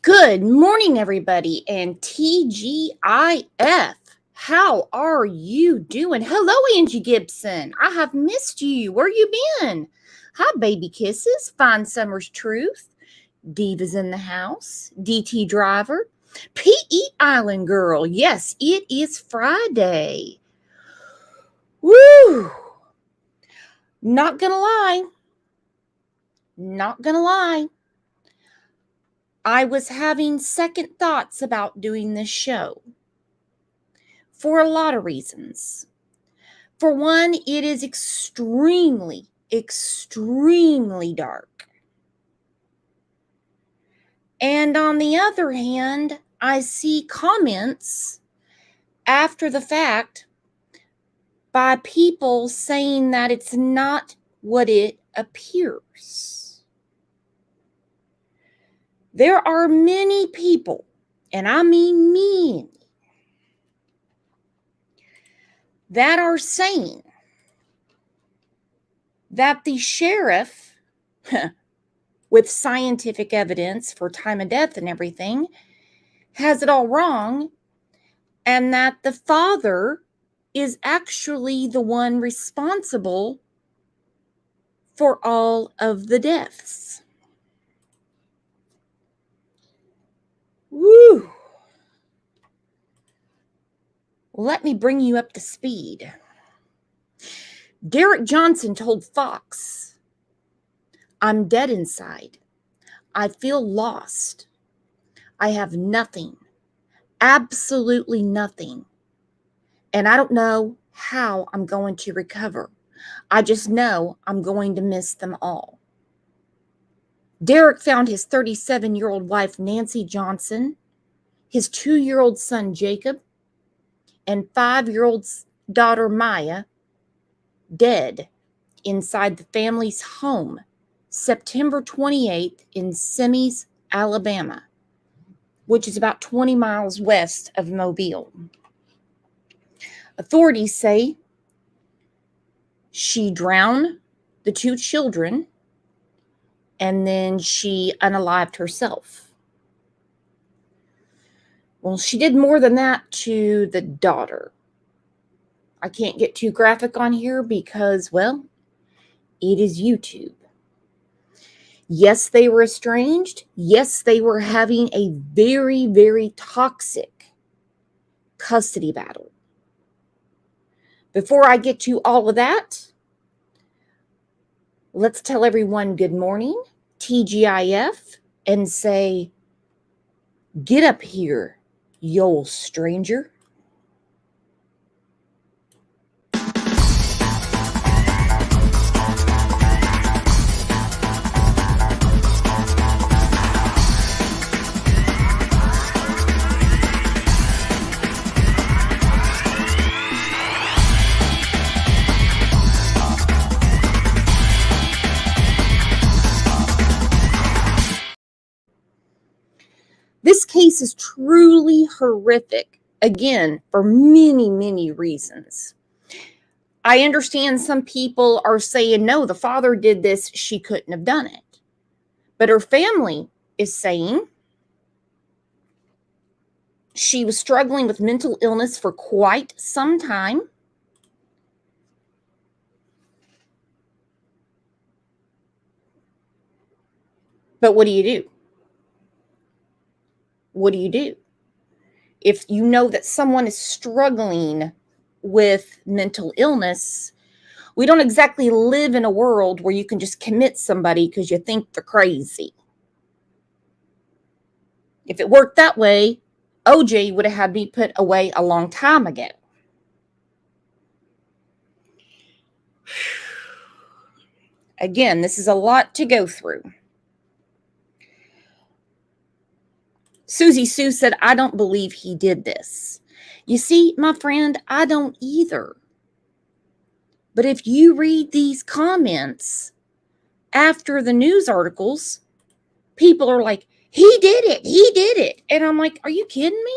Good morning, everybody, and TGIF. How are you doing? Hello, Angie Gibson. I have missed you. Where you been? Hi, baby kisses. Fine Summer's Truth. Diva's in the house. DT Driver. PE Island Girl. Yes, it is Friday. Woo! Not gonna lie. I was having second thoughts about doing this show for a lot of reasons. For one, it is extremely dark. And on the other hand, I see comments after the fact by people saying that it's not what it appears. There are many people, and I mean many, that are saying that the sheriff, with scientific evidence for time of death and everything, has it all wrong, and that the father is actually the one responsible for all of the deaths. Woo! Let me bring you up to speed. Derek Johnson told Fox, "I'm dead inside. I feel lost. I have nothing, absolutely nothing. And I don't know how I'm going to recover. I just know I'm going to miss them all." Derek found his 37-year-old wife, Nancy Johnson, his 2-year-old son, Jacob, and 5-year-old daughter, Maya, dead inside the family's home, September 28th in Semmes, Alabama, which is about 20 miles west of Mobile. Authorities say she drowned the 2 children and then she unalived herself. Well, she did more than that to the daughter. I can't get too graphic on here because, well, it is YouTube. Yes, they were estranged. Yes, they were having a very toxic custody battle. Before I get to all of that, let's tell everyone good morning, TGIF, and say, "Get up here, you old stranger." This case is truly horrific, again, for many, many reasons. I understand some people are saying, no, the father did this, she couldn't have done it. But her family is saying she was struggling with mental illness for quite some time. But what do you do? What do you do? If you know that someone is struggling with mental illness, we don't exactly live in a world where you can just commit somebody because you think they're crazy. If it worked that way, OJ would have had me put away a long time ago. Again, this is a lot to go through. Susie Sue said, I don't believe he did this. You see, my friend, I don't either. But if you read these comments after the news articles, people are like, he did it, he did it. And I'm like, are you kidding me?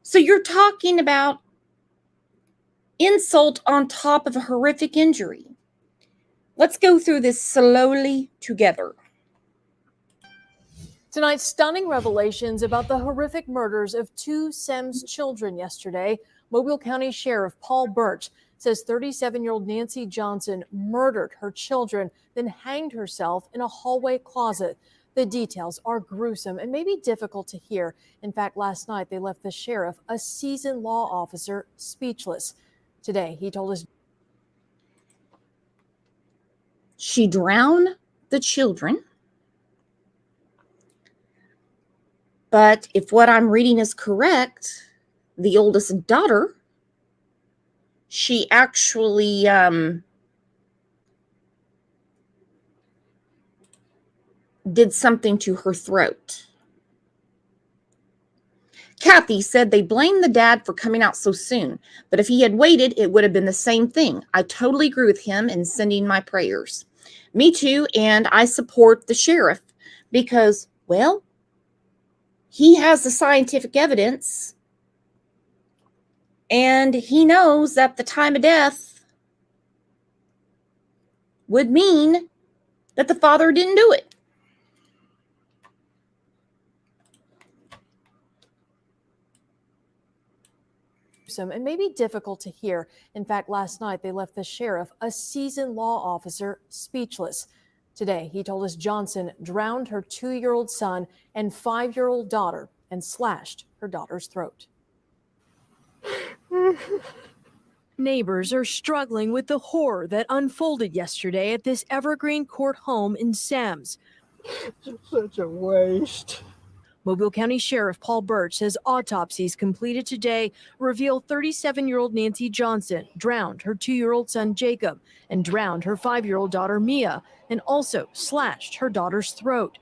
So you're talking about insult on top of a horrific injury. Let's go through this slowly together. Tonight, stunning revelations about the horrific murders of two Semmes children yesterday. Mobile County Sheriff Paul Birch says 37-year-old Nancy Johnson murdered her children, then hanged herself in a hallway closet. The details are gruesome and maybe difficult to hear. In fact, last night they left the sheriff, a seasoned law officer, speechless. Today, he told us she drowned the children. But if what I'm reading is correct, the oldest daughter, she actually did something to her throat. Kathy said they blamed the dad for coming out so soon, but if he had waited, it would have been the same thing. I totally agree with him in sending my prayers. Me too, and I support the sheriff because, well, he has the scientific evidence and he knows that the time of death would mean that the father didn't do it. and maybe difficult to hear. In fact, last night they left the sheriff, a seasoned law officer, speechless. Today, he told us Johnson drowned her 2-year-old son and 5-year-old daughter and slashed her daughter's throat. Neighbors are struggling with the horror that unfolded yesterday at this Evergreen Court home in Semmes. Such a waste. Mobile County Sheriff Paul Birch says autopsies completed today reveal 37-year-old Nancy Johnson drowned her 2-year-old son Jacob and drowned her 5-year-old daughter Mia and also slashed her daughter's throat.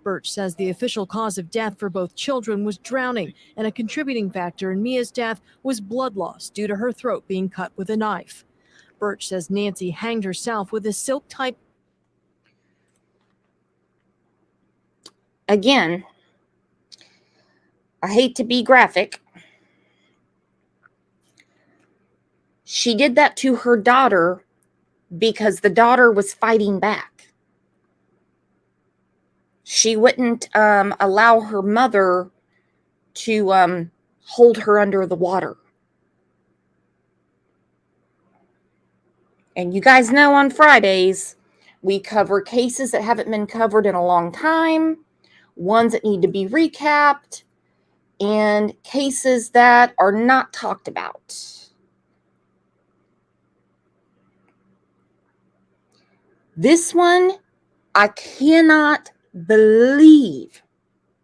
Birch says the official cause of death for both children was drowning, and a contributing factor in Mia's death was blood loss due to her throat being cut with a knife. Birch says Nancy hanged herself with a silk-type. Again, I hate to be graphic. She did that to her daughter because the daughter was fighting back. She wouldn't allow her mother to hold her under the water. And you guys know on Fridays, we cover cases that haven't been covered in a long time, ones that need to be recapped, and cases that are not talked about. This one, I cannot believe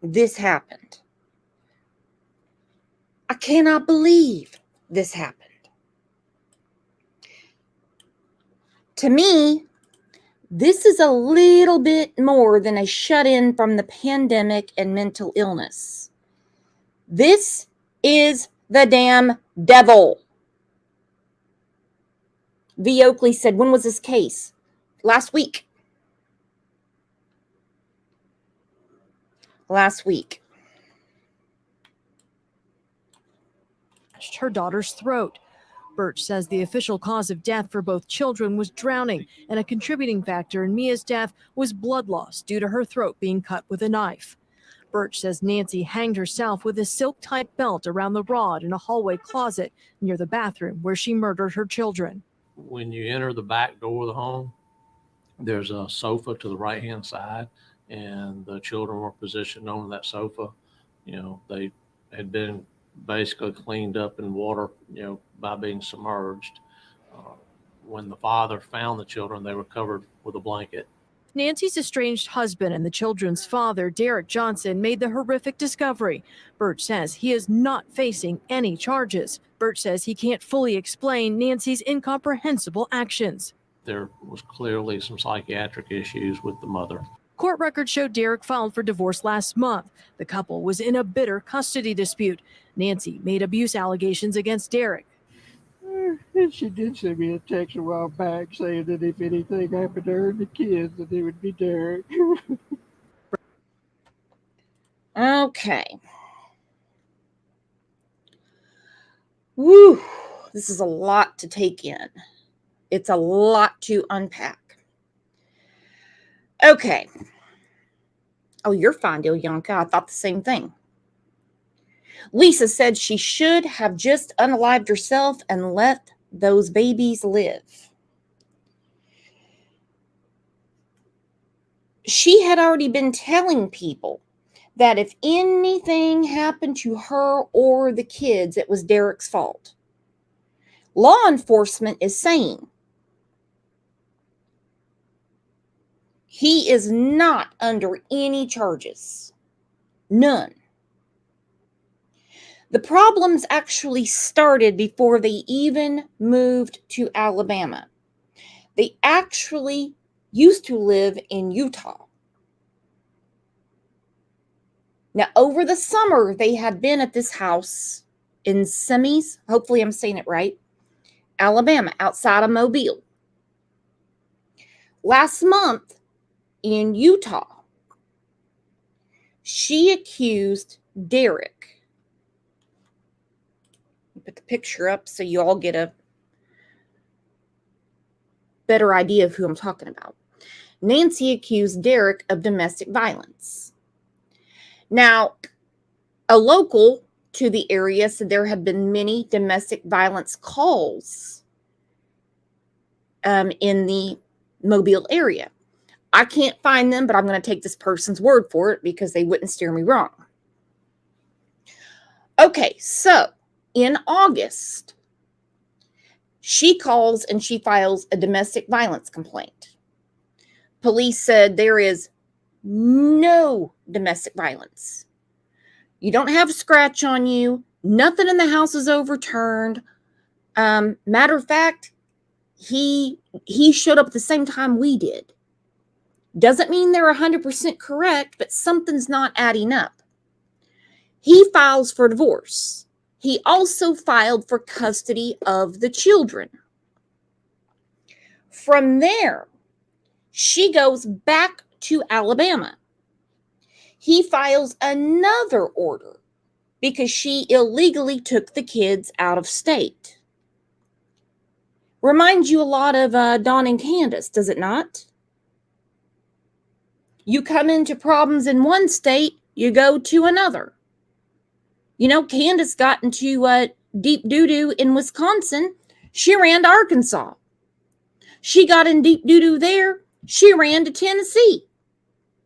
this happened. I cannot believe this happened. To me, this is a little bit more than a shut-in from the pandemic and mental illness. This is the damn devil. V. Oakley said, when was this case? Last week. last week. Her daughter's throat. Birch says the official cause of death for both children was drowning, and a contributing factor in Mia's death was blood loss due to her throat being cut with a knife. Birch says Nancy hanged herself with a silk-type belt around the rod in a hallway closet near the bathroom where she murdered her children. When you enter the back door of the home, there's a sofa to the right-hand side, and the children were positioned on that sofa. They had been basically cleaned up in water, by being submerged. When the father found the children, they were covered with a blanket. Nancy's estranged husband and the children's father, Derek Johnson, made the horrific discovery. Birch says he is not facing any charges. Birch says he can't fully explain Nancy's incomprehensible actions. There was clearly some psychiatric issues with the mother. Court records show Derek filed for divorce last month. The couple was in a bitter custody dispute. Nancy made abuse allegations against Derek. And she did send me a text a while back saying that if anything happened to her and the kids, that it would be Derek. Okay. Woo. This is a lot to take in. It's a lot to unpack. Okay. Oh, you're fine, Ilyanka. I thought the same thing. Lisa said she should have just unalived herself and let those babies live. She had already been telling people that if anything happened to her or the kids, it was Derek's fault. Law enforcement is saying he is not under any charges. None. The problems actually started before they even moved to Alabama. They actually used to live in Utah. Now, over the summer, they had been at this house in Semis, hopefully I'm saying it right, Alabama, outside of Mobile. Last month in Utah, she accused Derek. Put the picture up so you all get a better idea of who I'm talking about. Nancy accused Derek of domestic violence. Now, a local to the area said there had been many domestic violence calls in the Mobile area. I can't find them, but I'm going to take this person's word for it because they wouldn't steer me wrong. Okay, so in August, she calls and she files a domestic violence complaint. Police said there is no domestic violence. You don't have a scratch on you. Nothing in the house is overturned. Matter of fact, he showed up at the same time we did. Doesn't mean they're 100% correct, but something's not adding up. He files for divorce. He also filed for custody of the children. From there, she goes back to Alabama. He files another order because she illegally took the kids out of state. Reminds you a lot of Dawn and Candace, does it not? You come into problems in one state, you go to another. You know, Candace got into deep doo-doo in Wisconsin. She ran to Arkansas. She got in deep doo-doo there. She ran to Tennessee.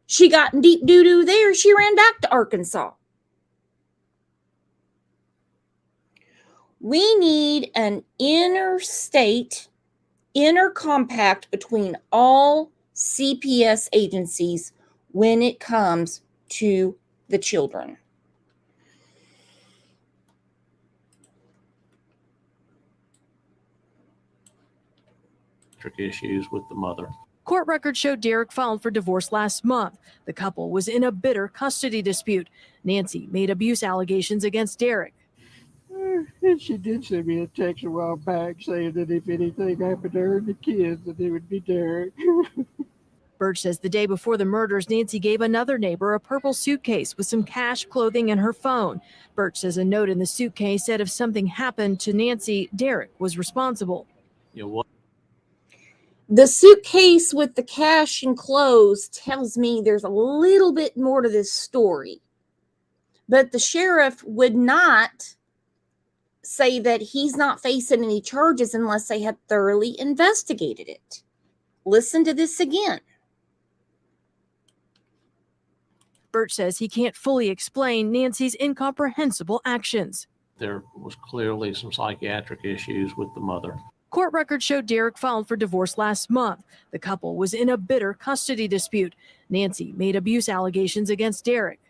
She got in deep doo-doo there. She ran back to Arkansas. We need an interstate, intercompact between all CPS agencies when it comes to the children. Issues with the mother. Court records show Derek filed for divorce last month. The couple was in a bitter custody dispute. Nancy made abuse allegations against Derek. And she did send me a text a while back saying that if anything happened to her and the kids, that it would be Derek. Birch says the day before the murders, Nancy gave another neighbor a purple suitcase with some cash, clothing, and her phone. Birch says a note in the suitcase said if something happened to Nancy, Derek was responsible. You know what? The suitcase with the cash and clothes tells me there's a little bit more to this story. But the sheriff would not say that he's not facing any charges unless they had thoroughly investigated it. Listen to this again. Birch says he can't fully explain Nancy's incomprehensible actions. There was clearly some psychiatric issues with the mother. Court records show Derek filed for divorce last month. The couple was in a bitter custody dispute. Nancy made abuse allegations against Derek.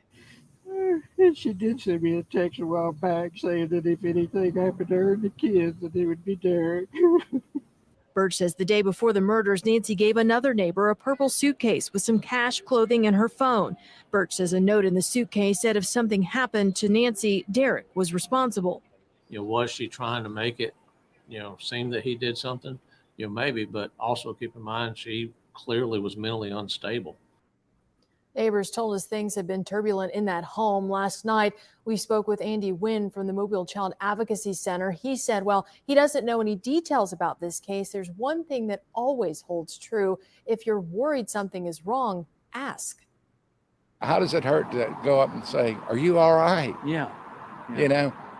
And she did send me a text a while back saying that if anything happened to her and the kids, that it would be Derek. Birch says the day before the murders, Nancy gave another neighbor a purple suitcase with some cash, clothing, and her phone. Birch says a note in the suitcase said if something happened to Nancy, Derek was responsible. You know, was she trying to make it, seem that he did something? Maybe, but also keep in mind she clearly was mentally unstable. Neighbors told us things had been turbulent in that home. Last night, we spoke with Andy Wynn from the Mobile Child Advocacy Center. He said, well, he doesn't know any details about this case. There's one thing that always holds true. If you're worried something is wrong, ask. How does it hurt to go up and say, are you all right? Yeah.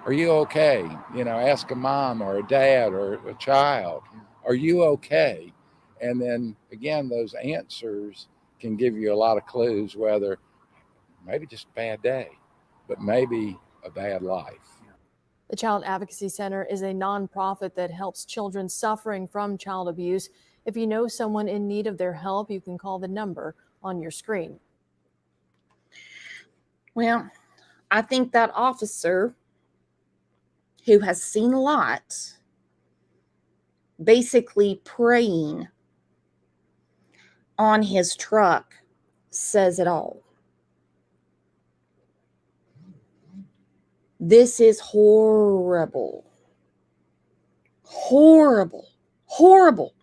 Are you okay? Ask a mom or a dad or a child, are you okay? And then again, those answers can give you a lot of clues, whether maybe just a bad day, but maybe a bad life. The Child Advocacy Center is a nonprofit that helps children suffering from child abuse. If you know someone in need of their help, you can call the number on your screen. Well, I think that officer who has seen a lot, basically praying on his truck, says it all. This is horrible. Horrible. Horrible.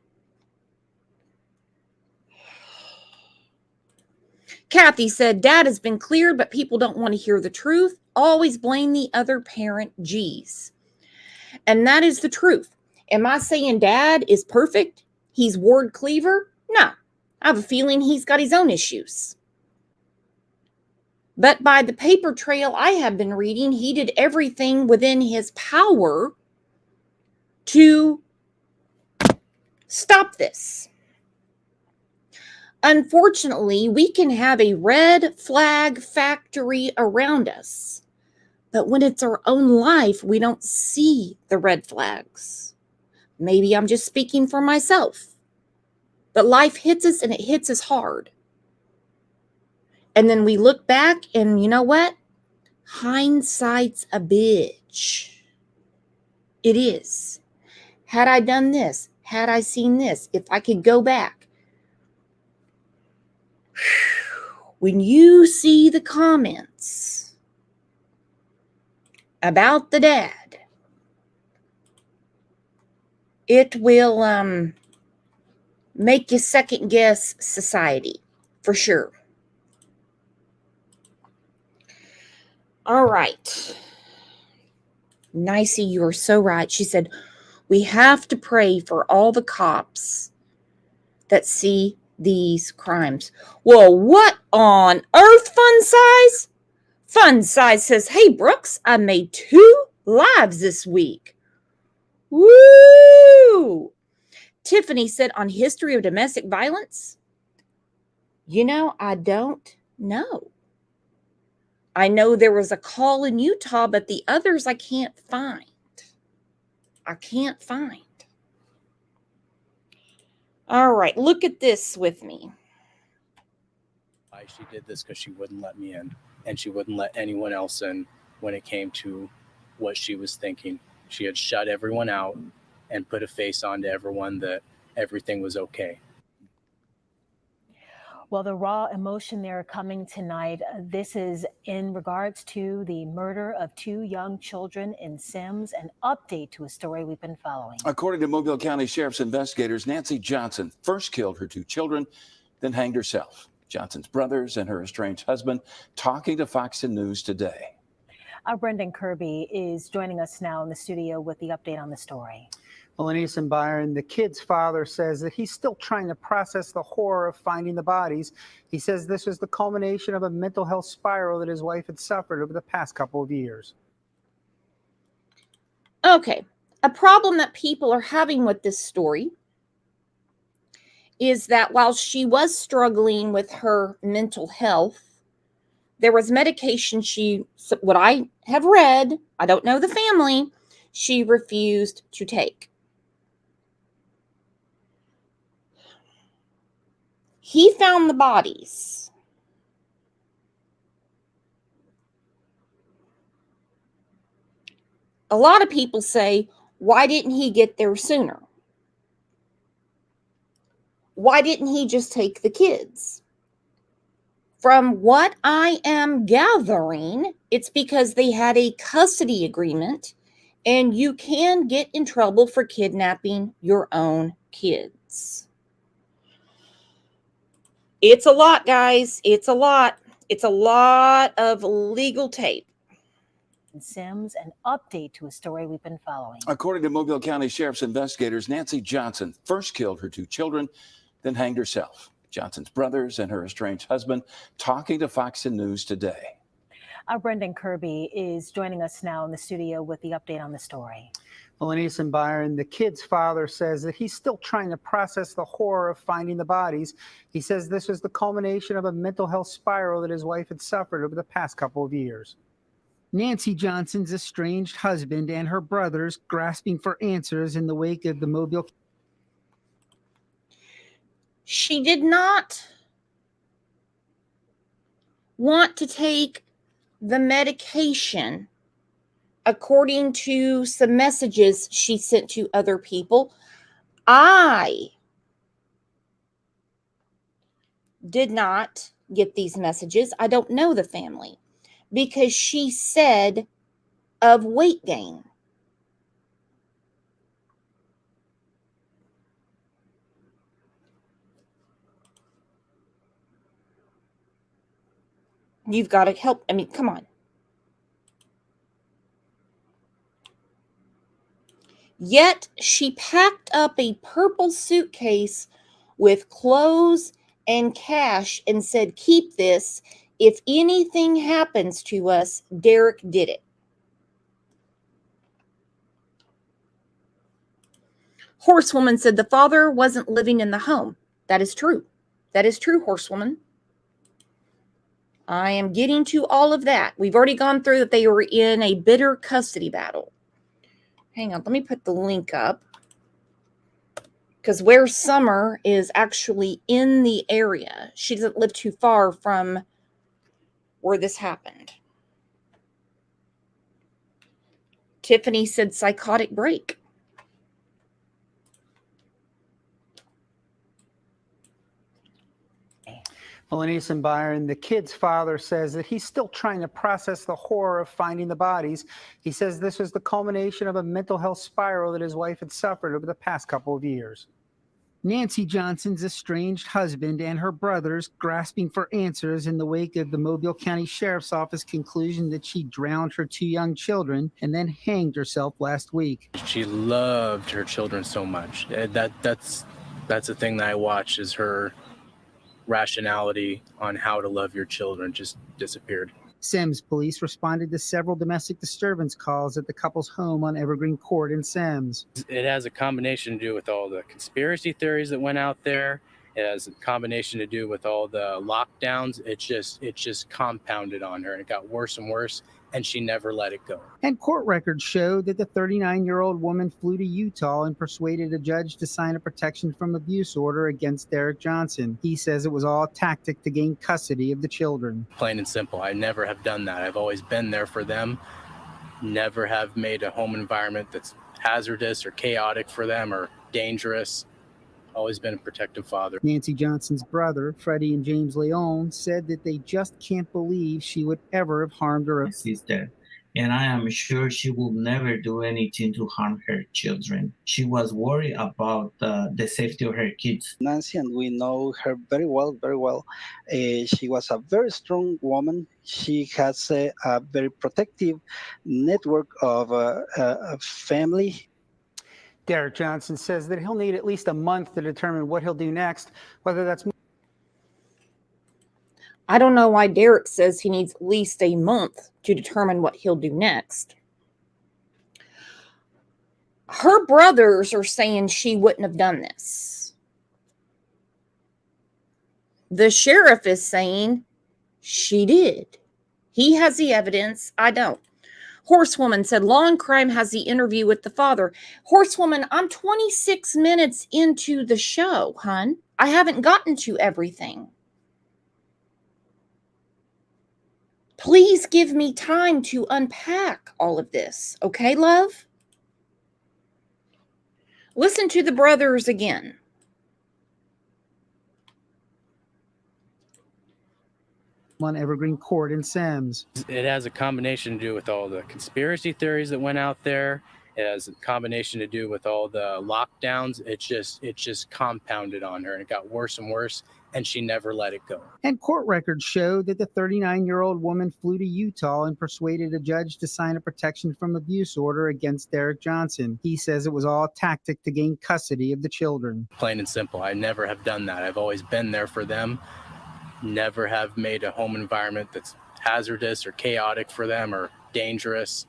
Kathy said, Dad has been cleared, but people don't want to hear the truth. Always blame the other parent. Geez. And that is the truth. Am I saying Dad is perfect? He's Ward Cleaver? No. I have a feeling he's got his own issues. But by the paper trail I have been reading, he did everything within his power to stop this. Unfortunately, we can have a red flag factory around us, but when it's our own life, we don't see the red flags. Maybe I'm just speaking for myself. But life hits us, and it hits us hard. And then we look back, and you know what? Hindsight's a bitch. It is. Had I done this, had I seen this, if I could go back. When you see the comments about the dad, it will make you second guess society, for sure. All right. Nicey, you are so right. She said, we have to pray for all the cops that see these crimes. Well, what on earth, Fun Size? Fun Size says, hey, Brooks, I made 2 lives this week. Woo! Tiffany said, on history of domestic violence, I don't know. I know there was a call in Utah, but the others I can't find. All right, look at this with me. She did this because she wouldn't let me in, and she wouldn't let anyone else in when it came to what she was thinking. She had shut everyone out and put a face on to everyone that everything was okay. Well, the raw emotion there coming tonight, this is in regards to the murder of 2 young children in Sims, an update to a story we've been following. According to Mobile County Sheriff's investigators, Nancy Johnson first killed her 2 children, then hanged herself. Johnson's brothers and her estranged husband talking to Fox News today. Our Brendan Kirby is joining us now in the studio with the update on the story. Well, Anissa Byron, the kid's father, says that he's still trying to process the horror of finding the bodies. He says this was the culmination of a mental health spiral that his wife had suffered over the past couple of years. Okay, a problem that people are having with this story is that while she was struggling with her mental health, there was medication what I have read, I don't know the family, she refused to take. He found the bodies. A lot of people say, why didn't he get there sooner? Why didn't he just take the kids? From what I am gathering, it's because they had a custody agreement, and you can get in trouble for kidnapping your own kids. It's a lot, guys. It's a lot. It's a lot of legal tape. Sims, an update to a story we've been following. According to Mobile County Sheriff's investigators, Nancy Johnson first killed her 2 children, then hanged herself. Johnson's brothers and her estranged husband talking to Fox News today. Our Brendan Kirby is joining us now in the studio with the update on the story. Well, Anissa Byron, the kid's father, says that he's still trying to process the horror of finding the bodies. He says this was the culmination of a mental health spiral that his wife had suffered over the past couple of years. Nancy Johnson's estranged husband and her brothers grasping for answers in the wake of the Mobile. She did not want to take the medication, according to some messages she sent to other people. I did not get these messages. I don't know the family, because she said of weight gain. You've got to help. I mean, come on. Yet she packed up a purple suitcase with clothes and cash and said, keep this. If anything happens to us, Derek did it. Horsewoman said the father wasn't living in the home. That is true. That is true, Horsewoman. I am getting to all of that. We've already gone through that they were in a bitter custody battle. Hang on, let me put the link up. Because where Summer is actually in the area. She doesn't live too far from where this happened. Tiffany said psychotic break. Well, Anissa Byron, the kid's father, says that he's still trying to process the horror of finding the bodies. He says this was the culmination of a mental health spiral that his wife had suffered over the past couple of years. Nancy Johnson's estranged husband and her brothers grasping for answers in the wake of the Mobile County Sheriff's Office conclusion that she drowned her 2 young children and then hanged herself last week. She loved her children so much. That's the thing that I watch, is her rationality on how to love your children just disappeared. Sims police responded to several domestic disturbance calls at the couple's home on Evergreen Court in Sims. It has a combination to do with all the conspiracy theories that went out there. It has a combination to do with all the lockdowns. It just compounded on her, and it got worse and worse, and she never let it go. And court records show that the 39-year-old woman flew to Utah and persuaded a judge to sign a protection from abuse order against Derek Johnson. He says it was all a tactic to gain custody of the children. Plain and simple. I never have done that. I've always been there for them. Never have made a home environment that's hazardous or chaotic for them or dangerous. Always been a protective father. Nancy Johnson's brother, Freddie and James Leone, said that they just can't believe she would ever have harmed her. Is that and I am sure she will never do anything to harm her children. She was worried about the safety of her kids. Nancy, and we know her very well, very well. She was a very strong woman. She has a very protective network of family. Derek Johnson says that he'll need at least a month to determine what he'll do next, whether that's... I don't know why Derek says he needs at least a month to determine what he'll do next. Her brothers are saying she wouldn't have done this. The sheriff is saying she did. He has the evidence. I don't. Horsewoman said Law and Crime has the interview with the father. Horsewoman, I'm 26 minutes into the show, hun. I haven't gotten to everything. Please give me time to unpack all of this. Okay, love? Listen to the brothers again. On Evergreen Court in Sims. It has a combination to do with all the conspiracy theories that went out there. It has a combination to do with all the lockdowns. It just compounded on her, and it got worse and worse, and she never let it go. And court records show that the 39-year-old woman flew to Utah and persuaded a judge to sign a protection from abuse order against Derek Johnson. He says it was all a tactic to gain custody of the children. Plain and simple. I never have done that. I've always been there for them. Never have made a home environment that's hazardous or chaotic for them or dangerous.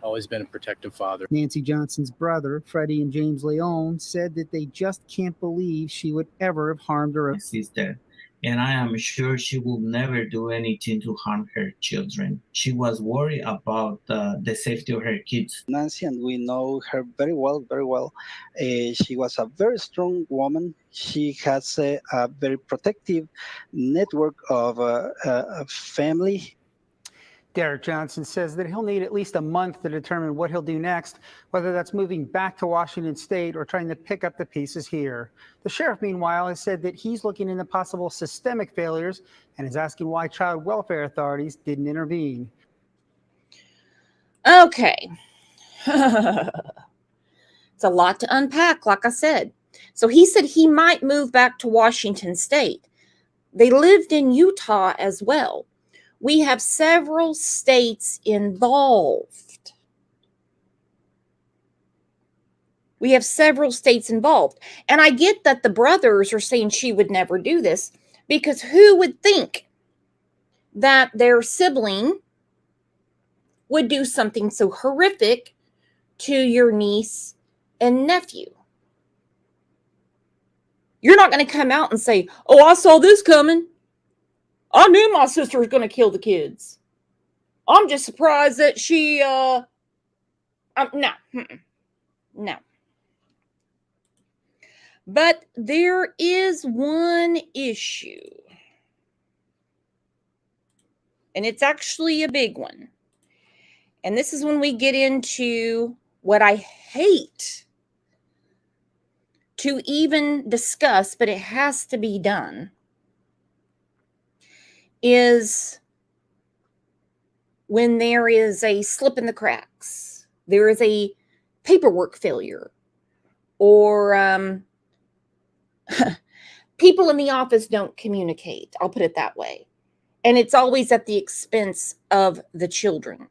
Always been a protective father. Nancy Johnson's brother, Freddie and James Leone, said that they just can't believe she would ever have harmed her sister, and I am sure she will never do anything to harm her children. She was worried about the safety of her kids. Nancy, and we know her very well, very well. She was a very strong woman. She has a very protective network of family. Derek Johnson says that he'll need at least a month to determine what he'll do next, whether that's moving back to Washington State or trying to pick up the pieces here. The sheriff, meanwhile, has said that he's looking into possible systemic failures and is asking why child welfare authorities didn't intervene. Okay. It's a lot to unpack, like I said. So he said he might move back to Washington State. They lived in Utah as well. We have several states involved. We have several states involved. And I get that the brothers are saying she would never do this, because who would think that their sibling would do something so horrific to your niece and nephew? You're not going to come out and say, oh, I saw this coming. I knew my sister was going to kill the kids. I'm just surprised that she, no. No. But there is one issue. And it's actually a big one. And this is when we get into what I hate to even discuss, but it has to be done, is when there is a slip in the cracks, there is a paperwork failure, or people in the office don't communicate. I'll put it that way. And it's always at the expense of the children.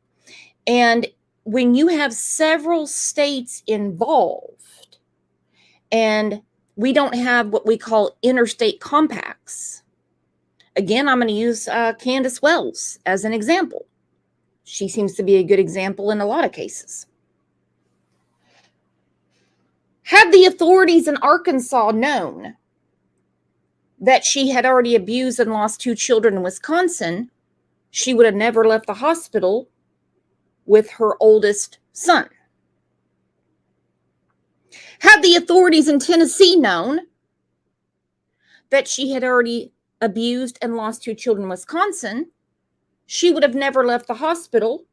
And when you have several states involved, and we don't have what we call interstate compacts. Again, I'm going to use Candace Wells as an example. She seems to be a good example in a lot of cases. Had the authorities in Arkansas known that she had already abused and lost 2 children in Wisconsin, she would have never left the hospital with her oldest son. Had the authorities in Tennessee known that she had already abused and lost 2 children in Wisconsin, she would have never left the hospital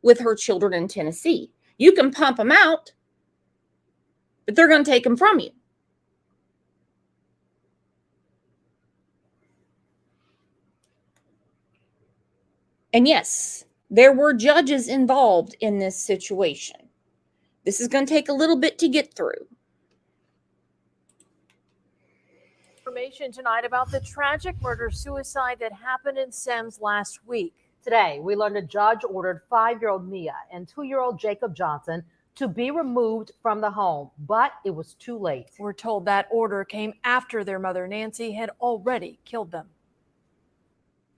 with her children in Tennessee. You can pump them out, but they're going to take them from you. And yes, There were judges involved in this situation. This is going to take a little bit to get through. Information tonight about the tragic murder-suicide that happened in Sims last week. Today, we learned a judge ordered 5-year-old Mia and 2-year-old Jacob Johnson to be removed from the home, but it was too late. We're told that order came after their mother, Nancy, had already killed them.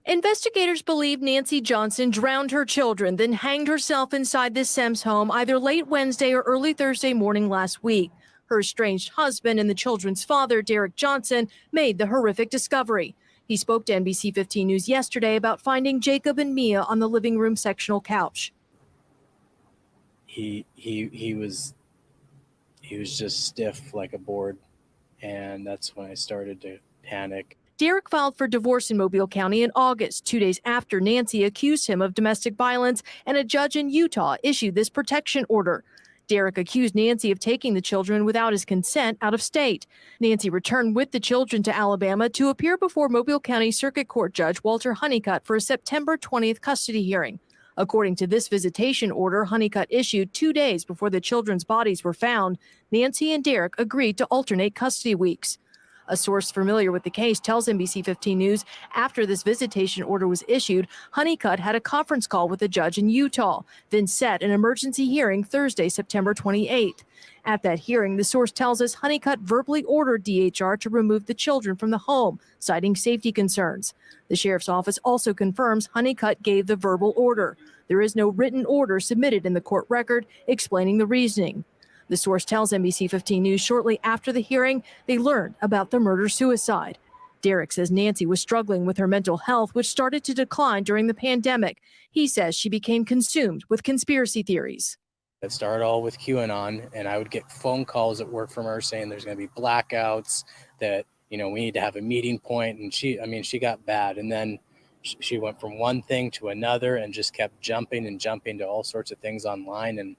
Investigators believe Nancy Johnson drowned her children, then hanged herself inside the Sims home either late Wednesday or early Thursday morning last week. Her estranged husband and the children's father, Derek Johnson, made the horrific discovery. He spoke to NBC 15 News yesterday about finding Jacob and Mia on the living room sectional couch. He was just stiff like a board, and that's when I started to panic. Derek filed for divorce in Mobile County in August, 2 days after Nancy accused him of domestic violence, and a judge in Utah issued this protection order. Derek accused Nancy of taking the children without his consent out of state. Nancy returned with the children to Alabama to appear before Mobile County Circuit Court Judge Walter Honeycutt for a September 20th custody hearing. According to this visitation order Honeycutt issued 2 days before the children's bodies were found, Nancy and Derek agreed to alternate custody weeks. A source familiar with the case tells NBC 15 News after this visitation order was issued, Honeycutt had a conference call with a judge in Utah, then set an emergency hearing Thursday, September 28th. At that hearing, the source tells us Honeycutt verbally ordered DHR to remove the children from the home, citing safety concerns. The sheriff's office also confirms Honeycutt gave the verbal order. There is no written order submitted in the court record explaining the reasoning. The source tells NBC 15 News shortly after the hearing, they learned about the murder-suicide. Derek says Nancy was struggling with her mental health, which started to decline during the pandemic. He says she became consumed with conspiracy theories. It started all with QAnon, and I would get phone calls at work from her saying there's going to be blackouts, that, we need to have a meeting point. And she got bad. And then she went from one thing to another and just kept jumping to all sorts of things online. And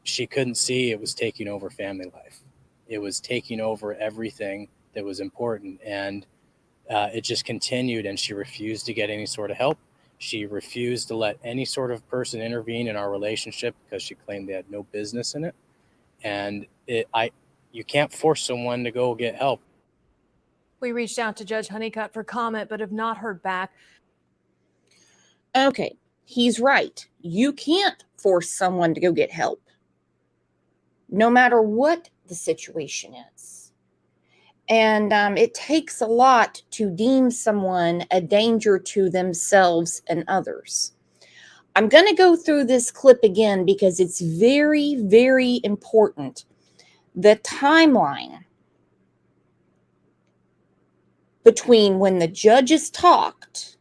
she couldn't see it was taking over family life. It was taking over everything that was important. And it just continued, and she refused to get any sort of help. She refused to let any sort of person intervene in our relationship because she claimed they had no business in it. And you can't force someone to go get help. We reached out to Judge Honeycutt for comment, but have not heard back. Okay, he's right. You can't force someone to go get help, no matter what the situation is. And it takes a lot to deem someone a danger to themselves and others. I'm going to go through this clip again because it's very, very important. The timeline between when the judges talked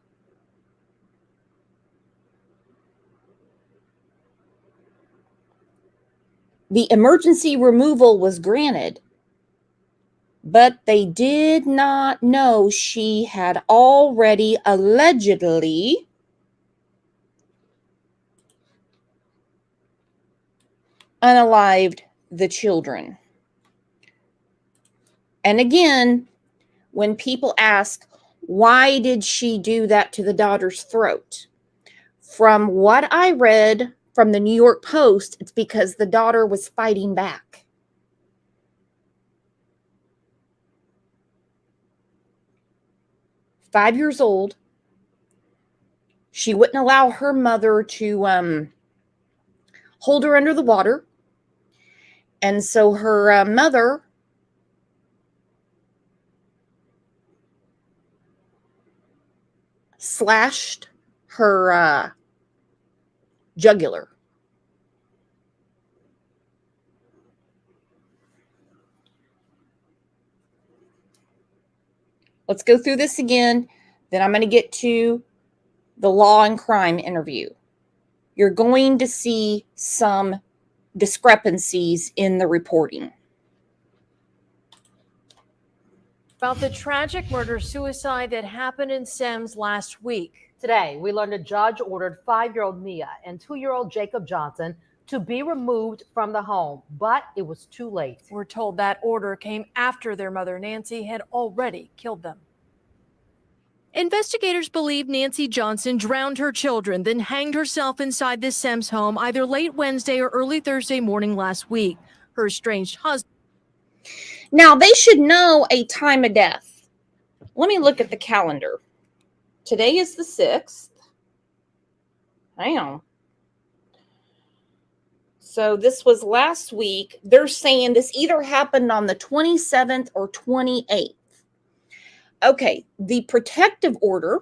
the emergency removal was granted, but they did not know she had already allegedly unalived the children. And again, when people ask, why did she do that to the daughter's throat? From what I read from the New York Post, it's because the daughter was fighting back. Five years old. She wouldn't allow her mother to hold her under the water. And so her mother slashed her jugular. Let's go through this again. Then I'm going to get to the law and crime interview. You're going to see some discrepancies in the reporting. About the tragic murder-suicide that happened in Sims last week. Today, we learned a judge ordered 5-year-old Mia and 2-year-old Jacob Johnson to be removed from the home, but it was too late. We're told that order came after their mother, Nancy, had already killed them. Investigators believe Nancy Johnson drowned her children, then hanged herself inside the Sims home either late Wednesday or early Thursday morning last week. Her estranged husband. Now, they should know a time of death. Let me look at the calendar. Today is the 6th. Hang on. So this was last week. They're saying this either happened on the 27th or 28th. Okay, the protective order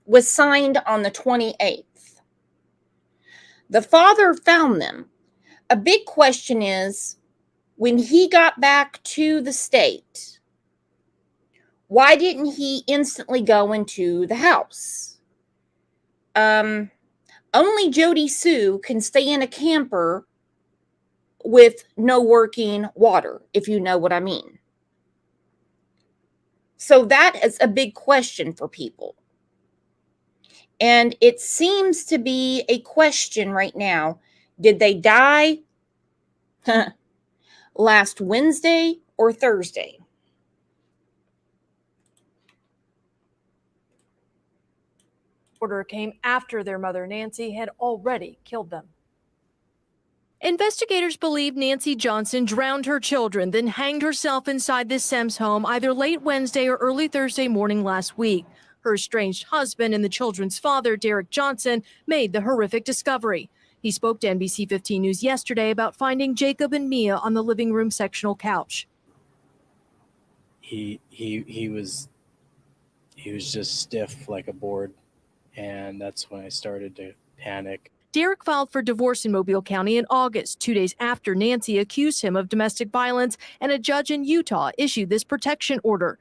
was signed on the 28th. The father found them. A big question is, when he got back to the state, why didn't he instantly go into the house? Only Jody Sue can stay in a camper with no working water, if you know what I mean. So that is a big question for people. And it seems to be a question right now. Did they die last Wednesday or Thursday? Order came after their mother Nancy had already killed them. Investigators believe Nancy Johnson drowned her children, then hanged herself inside the Sims home either late Wednesday or early Thursday morning last week. Her estranged husband and the children's father, Derek Johnson, made the horrific discovery. He spoke to NBC 15 News yesterday about finding Jacob and Mia on the living room sectional couch. He was just stiff like a board, and that's when I started to panic. Derek filed for divorce in Mobile County in August, 2 days after Nancy accused him of domestic violence, and a judge in Utah issued this protection order.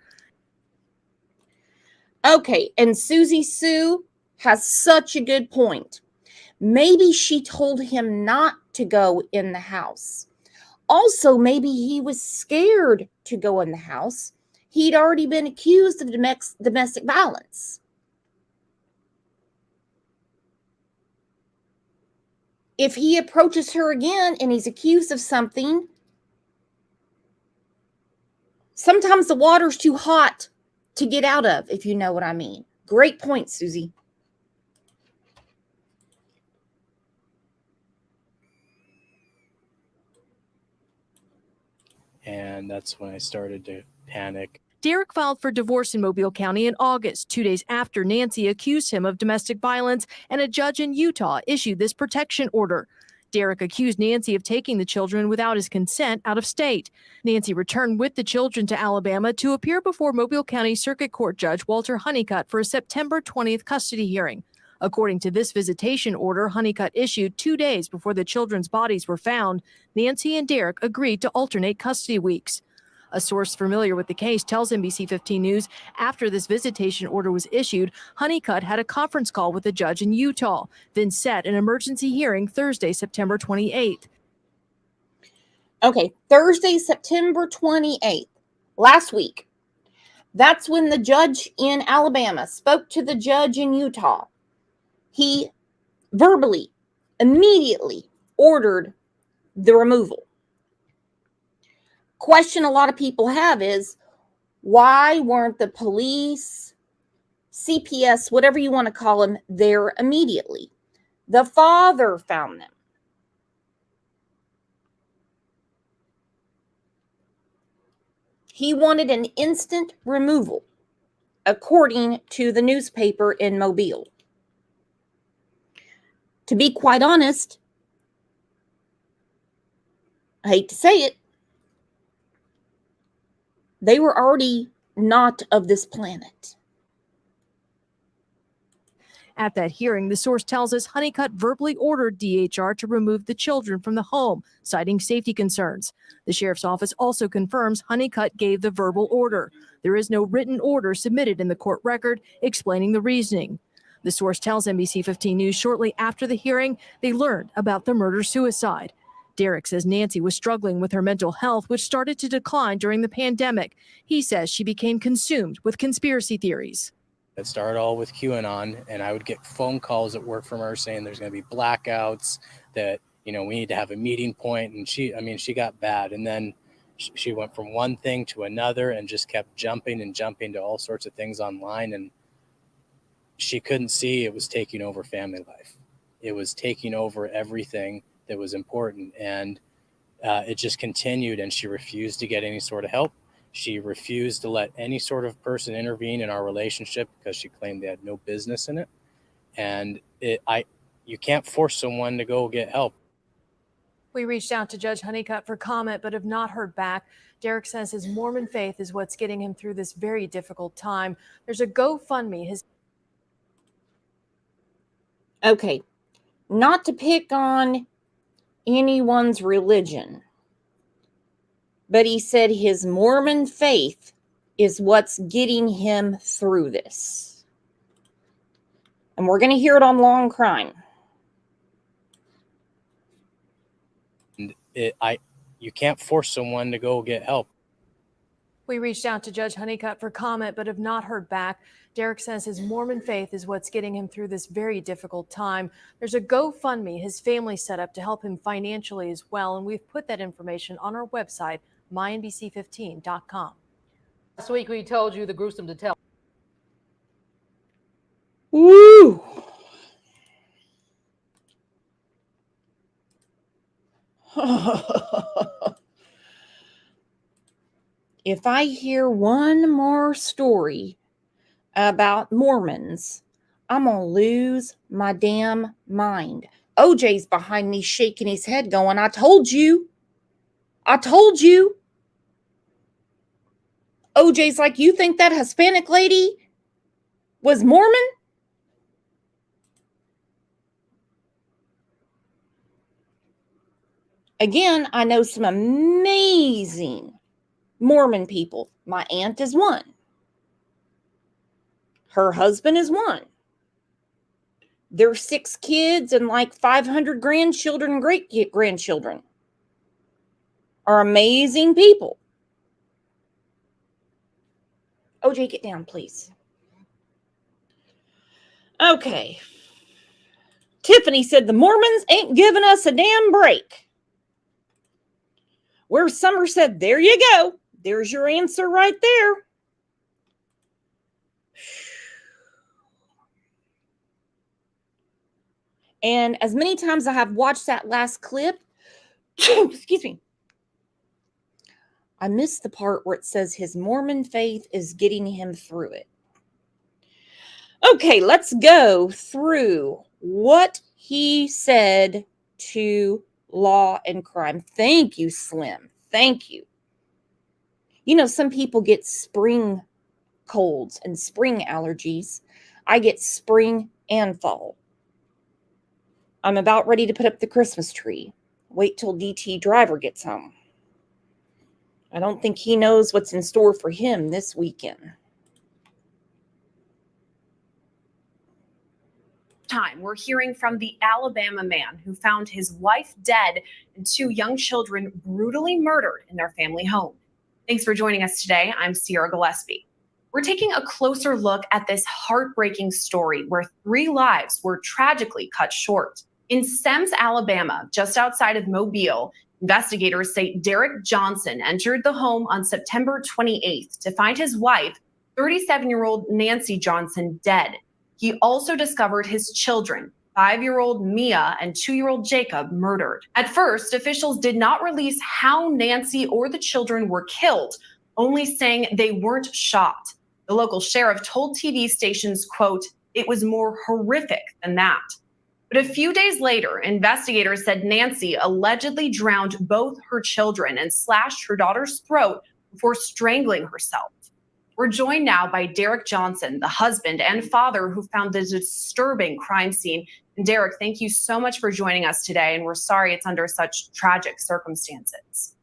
Okay, and Susie Sue has such a good point. Maybe she told him not to go in the house. Also, maybe he was scared to go in the house. He'd already been accused of domestic violence. If he approaches her again and he's accused of something, sometimes the water's too hot to get out of, if you know what I mean. Great point, Susie. And that's when I started to panic. Derek filed for divorce in Mobile County in August, 2 days after Nancy accused him of domestic violence, and a judge in Utah issued this protection order. Derek accused Nancy of taking the children without his consent out of state. Nancy returned with the children to Alabama to appear before Mobile County Circuit Court Judge Walter Honeycutt for a September 20th custody hearing. According to this visitation order Honeycutt issued 2 days before the children's bodies were found, Nancy and Derek agreed to alternate custody weeks. A source familiar with the case tells NBC 15 News after this visitation order was issued, Honeycutt had a conference call with the judge in Utah, then set an emergency hearing Thursday, September 28th. Okay, Thursday, September 28th, last week. That's when the judge in Alabama spoke to the judge in Utah. He verbally, immediately ordered the removal. Question a lot of people have is, why weren't the police, CPS, whatever you want to call them, there immediately? The father found them. He wanted an instant removal, according to the newspaper in Mobile. To be quite honest, I hate to say it, they were already not of this planet. At that hearing, the source tells us Honeycutt verbally ordered DHR to remove the children from the home, citing safety concerns. The sheriff's office also confirms Honeycutt gave the verbal order. There is no written order submitted in the court record explaining the reasoning. The source tells NBC 15 News shortly after the hearing, they learned about the murder-suicide. Derek says Nancy was struggling with her mental health, which started to decline during the pandemic. He says she became consumed with conspiracy theories. It started all with QAnon, and I would get phone calls at work from her saying there's going to be blackouts, that, we need to have a meeting point. And she got bad. And then She went from one thing to another and just kept jumping and jumping to all sorts of things online. And she couldn't see it was taking over family life. It was taking over everything that was important. And it just continued, and she refused to get any sort of help. She refused to let any sort of person intervene in our relationship because she claimed they had no business in it. And you can't force someone to go get help. We reached out to Judge Honeycutt for comment, but have not heard back. Derek says his Mormon faith is what's getting him through this very difficult time. There's a GoFundMe. Okay, not to pick on anyone's religion, but he said his Mormon faith is what's getting him through this. And we're going to hear it on Law and Crime. And you can't force someone to go get help. We reached out to Judge Honeycutt for comment, but have not heard back. Derek says his Mormon faith is what's getting him through this very difficult time. There's a GoFundMe his family set up to help him financially as well, and we've put that information on our website, mynbc15.com. Last week we told you the gruesome detail. Woo! If I hear one more story about Mormons, I'm going to lose my damn mind. OJ's behind me shaking his head going, I told you. I told you. OJ's like, you think that Hispanic lady was Mormon? Again, I know some amazing Mormon people. My aunt is one. Her husband is one. Their 6 kids and like 500 grandchildren and great-grandchildren are amazing people. OJ, get down, please. Okay. Tiffany said the Mormons ain't giving us a damn break. Where Summer said, there you go. There's your answer right there. And as many times I have watched that last clip, excuse me, I missed the part where it says his Mormon faith is getting him through it. Okay, let's go through what he said to Law and Crime. Thank you, Slim. Thank you. You know, some people get spring colds and spring allergies. I get spring and fall. I'm about ready to put up the Christmas tree. Wait till DT Driver gets home. I don't think he knows what's in store for him this weekend. Time, we're hearing from the Alabama man who found his wife dead and 2 young children brutally murdered in their family home. Thanks for joining us today. I'm Sierra Gillespie. We're taking a closer look at this heartbreaking story where 3 lives were tragically cut short. In Semmes, Alabama, just outside of Mobile, investigators say Derek Johnson entered the home on September 28th to find his wife, 37-year-old Nancy Johnson, dead. He also discovered his children, 5-year-old Mia and 2-year-old Jacob, murdered. At first, officials did not release how Nancy or the children were killed, only saying they weren't shot. The local sheriff told TV stations, quote, "It was more horrific than that." But a few days later, investigators said Nancy allegedly drowned both her children and slashed her daughter's throat before strangling herself. We're joined now by Derek Johnson, the husband and father who found the disturbing crime scene. And Derek, thank you so much for joining us today. And we're sorry it's under such tragic circumstances.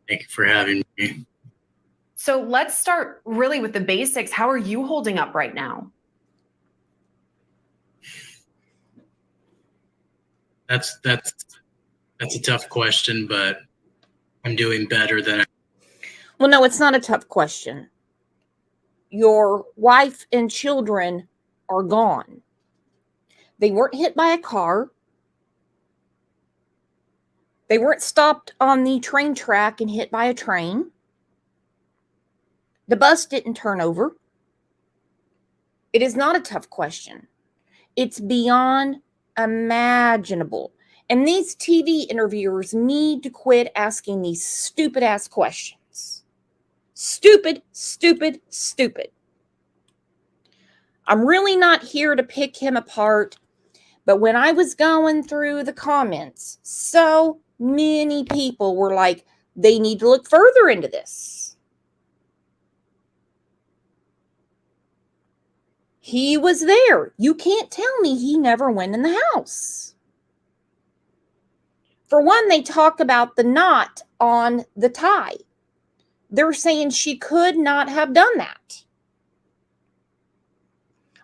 Thank you for having me. So let's start really with the basics. How are you holding up right now? That's a tough question, but I'm doing better than. Well, no, it's not a tough question. Your wife and children are gone. They weren't hit by a car. They weren't stopped on the train track and hit by a train. The bus didn't turn over. It is not a tough question. It's beyond imaginable. And these TV interviewers need to quit asking these stupid ass questions. Stupid, stupid, stupid. I'm really not here to pick him apart, but when I was going through the comments, so many people were like, they need to look further into this. He was there. You can't tell me he never went in the house. For one, they talk about the knot on the tie. They're saying she could not have done that.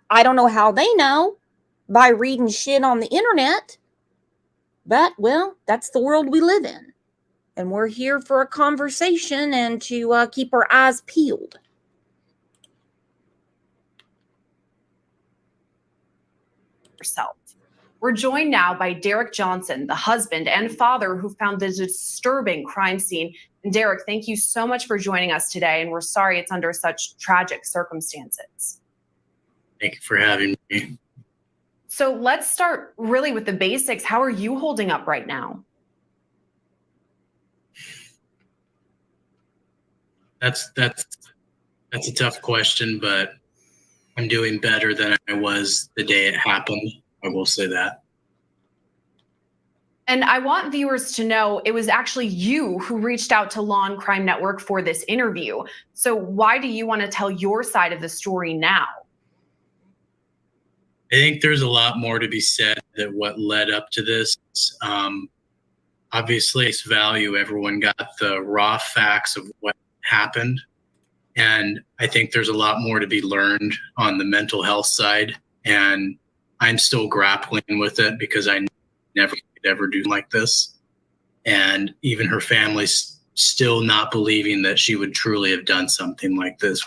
I don't know how they know by reading shit on the internet, but, well, that's the world we live in. And we're here for a conversation and to keep our eyes peeled. Herself. We're joined now by Derek Johnson, the husband and father who found the disturbing crime scene. And Derek, thank you so much for joining us today. And we're sorry it's under such tragic circumstances. Thank you for having me. So let's start really with the basics. How are you holding up right now? That's a tough question, but I'm doing better than I was the day it happened. I will say that. And I want viewers to know it was actually you who reached out to Law and Crime Network for this interview. So why do you want to tell your side of the story now? I think there's a lot more to be said that what led up to this. Obviously, it's value. Everyone got the raw facts of what happened. And I think there's a lot more to be learned on the mental health side. And I'm still grappling with it because I never could ever do like this. And even her family's still not believing that she would truly have done something like this.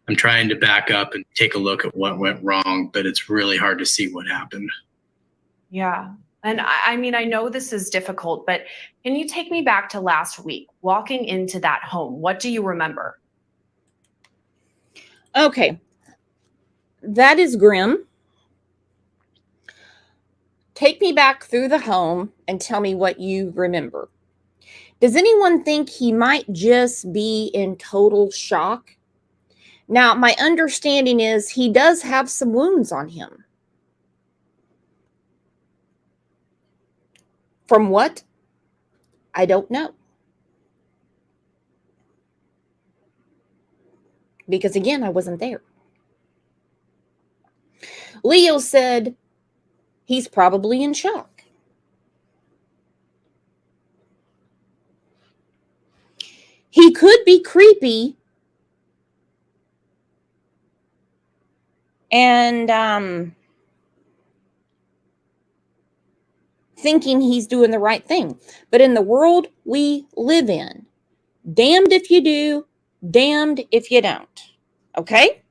I'm trying to back up and take a look at what went wrong, but it's really hard to see what happened. Yeah. And I mean, I know this is difficult, but can you take me back to last week, walking into that home? What do you remember? Okay. That is grim. Take me back through the home and tell me what you remember. Does anyone think he might just be in total shock? Now, my understanding is he does have some wounds on him. From what? I don't know. Because again, I wasn't there. Leo said he's probably in shock. He could be creepy and thinking he's doing the right thing. But in the world we live in, damned if you do, damned if you don't. Okay?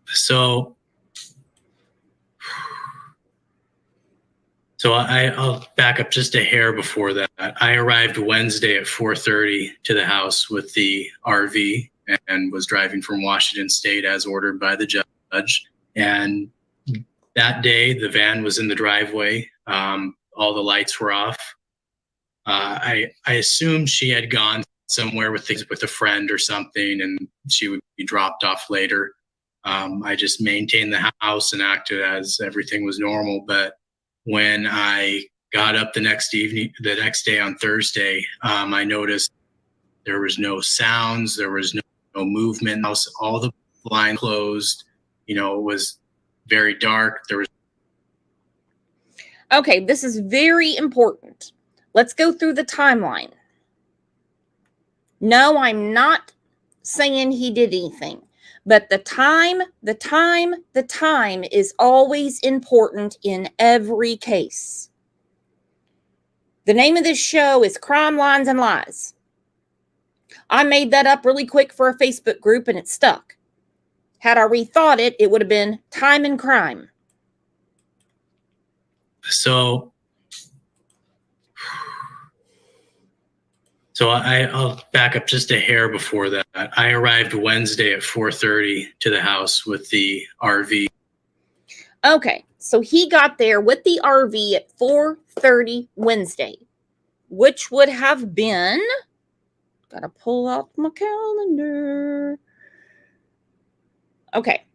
So I'll back up just a hair before that. I arrived Wednesday at 4:30 to the house with the RV and was driving from Washington State as ordered by the judge. And that day, the van was in the driveway. All the lights were off. I assumed she had gone somewhere with a friend or something, and she would be dropped off later. I just maintained the house and acted as everything was normal. But when I got up the next day on Thursday, I noticed there was no sounds, there was no movement. All the blinds closed. It was very dark. Okay, this is very important. Let's go through the timeline. No, I'm not saying he did anything. But the time is always important in every case. The name of this show is Crime, Lines, and Lies. I made that up really quick for a Facebook group and it stuck. Had I rethought it, it would have been time and crime. So I'll back up just a hair before that. I arrived Wednesday at 4:30 to the house with the RV. Okay, so he got there with the RV at 4:30 Wednesday, which would have been, gotta pull out my calendar. Okay,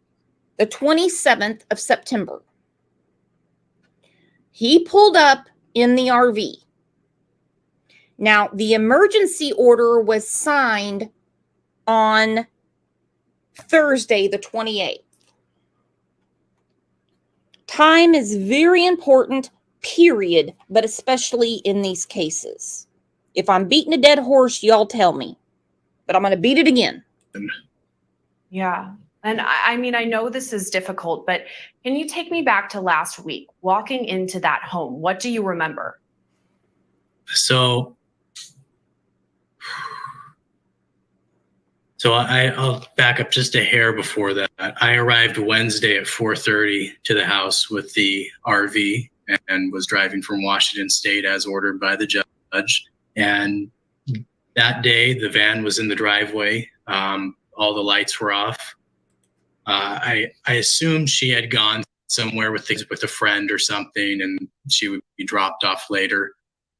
the 27th of September. He pulled up in the RV. Now, the emergency order was signed on Thursday, the 28th. Time is very important, period, but especially in these cases. If I'm beating a dead horse, y'all tell me, but I'm going to beat it again. Yeah. And I mean, I know this is difficult, but can you take me back to last week, walking into that home? What do you remember? So I'll back up just a hair before that. I arrived Wednesday at 4:30 to the house with the RV and was driving from Washington State as ordered by the judge. And that day, the van was in the driveway. All the lights were off. I assumed she had gone somewhere with a friend or something, and she would be dropped off later.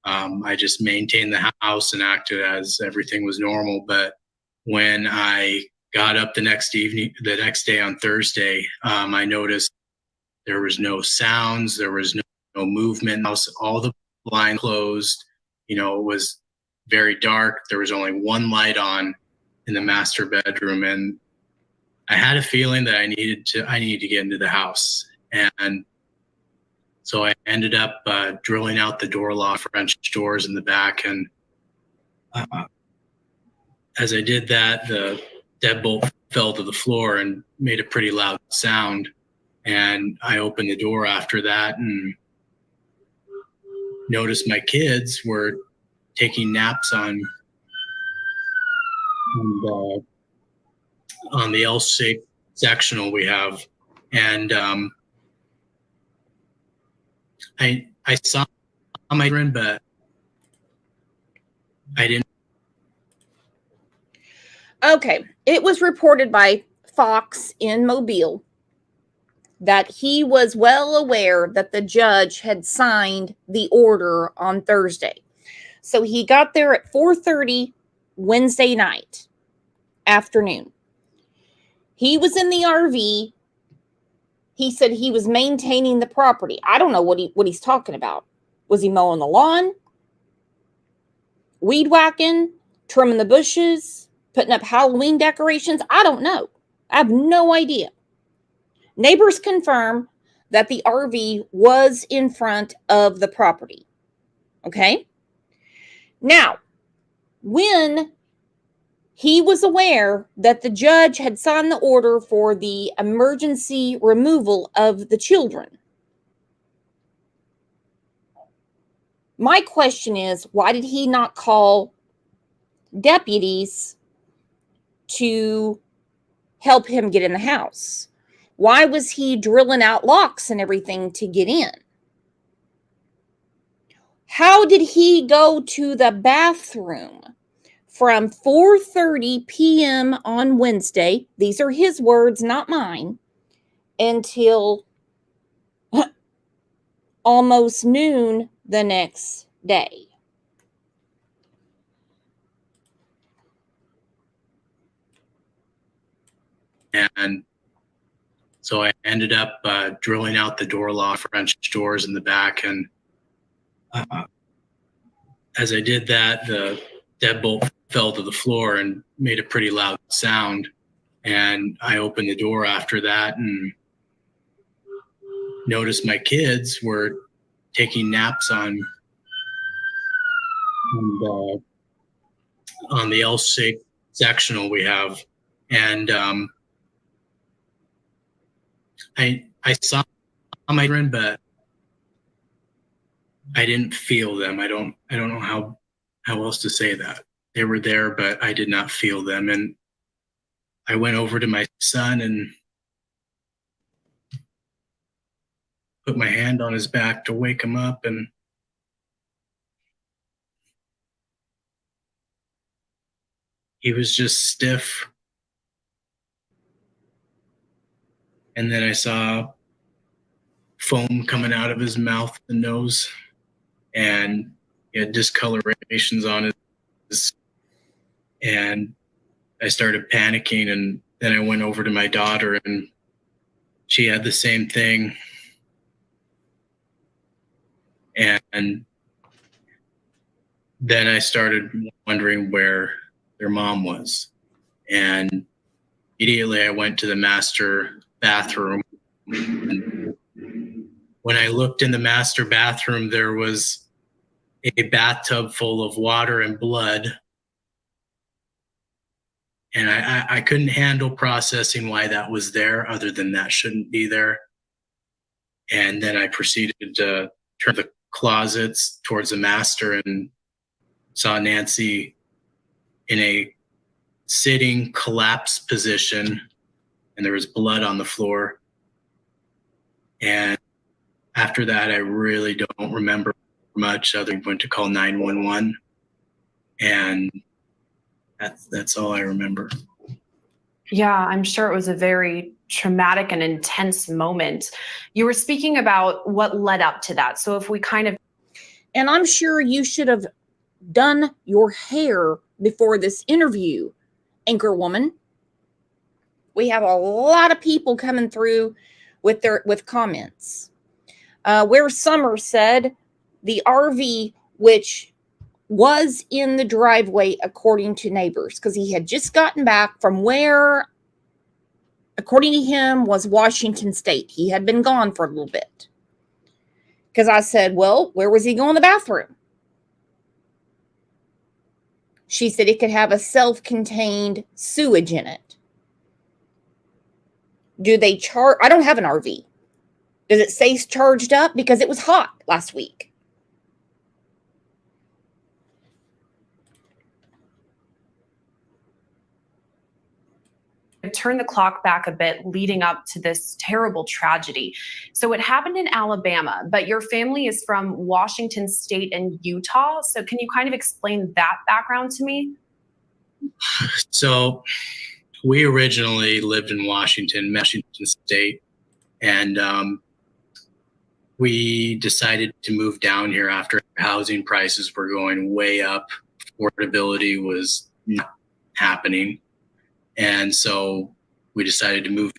I just maintained the house and acted as everything was normal. But when I got up the next day on Thursday, I noticed there was no sounds, there was no movement. All the blinds closed. You know, it was very dark. There was only one light on in the master bedroom, and I had a feeling that I needed to get into the house. And so I ended up drilling out the door lock, French doors in the back, and as I did that, the deadbolt fell to the floor and made a pretty loud sound. And I opened the door after that and noticed my kids were taking naps on the L-shaped sectional we have. And I saw my friend, but I didn't. Okay, it was reported by Fox in Mobile that he was well aware that the judge had signed the order on Thursday. So he got there at 4:30 Wednesday night afternoon. He was in the RV. He said he was maintaining the property. I don't know what he's talking about. Was he mowing the lawn? Weed whacking? Trimming the bushes? Putting up Halloween decorations? I don't know. I have no idea. Neighbors confirm that the RV was in front of the property. Okay? Now, when he was aware that the judge had signed the order for the emergency removal of the children, my question is, why did he not call deputies to help him get in the house? Why was he drilling out locks and everything to get in? How did he go to the bathroom from 4:30 p.m. on Wednesday, these are his words, not mine, until almost noon the next day? And so I ended up drilling out the door lock, French doors in the back. And as I did that, the deadbolt fell to the floor and made a pretty loud sound. And I opened the door after that and noticed my kids were taking naps on the L-shaped sectional we have. And I saw my friend, but I didn't feel them. I don't know how else to say that. they were there, but I did not feel them. And I went over to my son and put my hand on his back to wake him up, and he was just stiff. And then I saw foam coming out of his mouth and nose, and he had discolorations on his, and I started panicking. And then I went over to my daughter, and she had the same thing. And then I started wondering where their mom was. And immediately I went to the master bathroom. And when I looked in the master bathroom, there was a bathtub full of water and blood. And I couldn't handle processing why that was there, other than that shouldn't be there. And then I proceeded to turn the closets towards the master and saw Nancy in a sitting collapsed position, and there was blood on the floor. And after that, I really don't remember much other than went to call 911. And that's all I remember. Yeah, I'm sure it was a very traumatic and intense moment. You were speaking about what led up to that. So if we kind of... And I'm sure you should have done your hair before this interview, anchor woman. We have a lot of people coming through with comments. Where Summer said the RV, which was in the driveway according to neighbors, because he had just gotten back from where, according to him, was Washington State. He had been gone for a little bit. Because I said, well, where was he going to the bathroom? She said it could have a self-contained sewage in it. Do they charge? I don't have an RV. Does it say charged up? Because it was hot last week. Turn the clock back a bit leading up to this terrible tragedy. So it happened in Alabama, but your family is from Washington State and Utah. So can you kind of explain that background to me? So we originally lived in Washington State, and we decided to move down here after housing prices were going way up. Affordability was not happening. And so we decided to move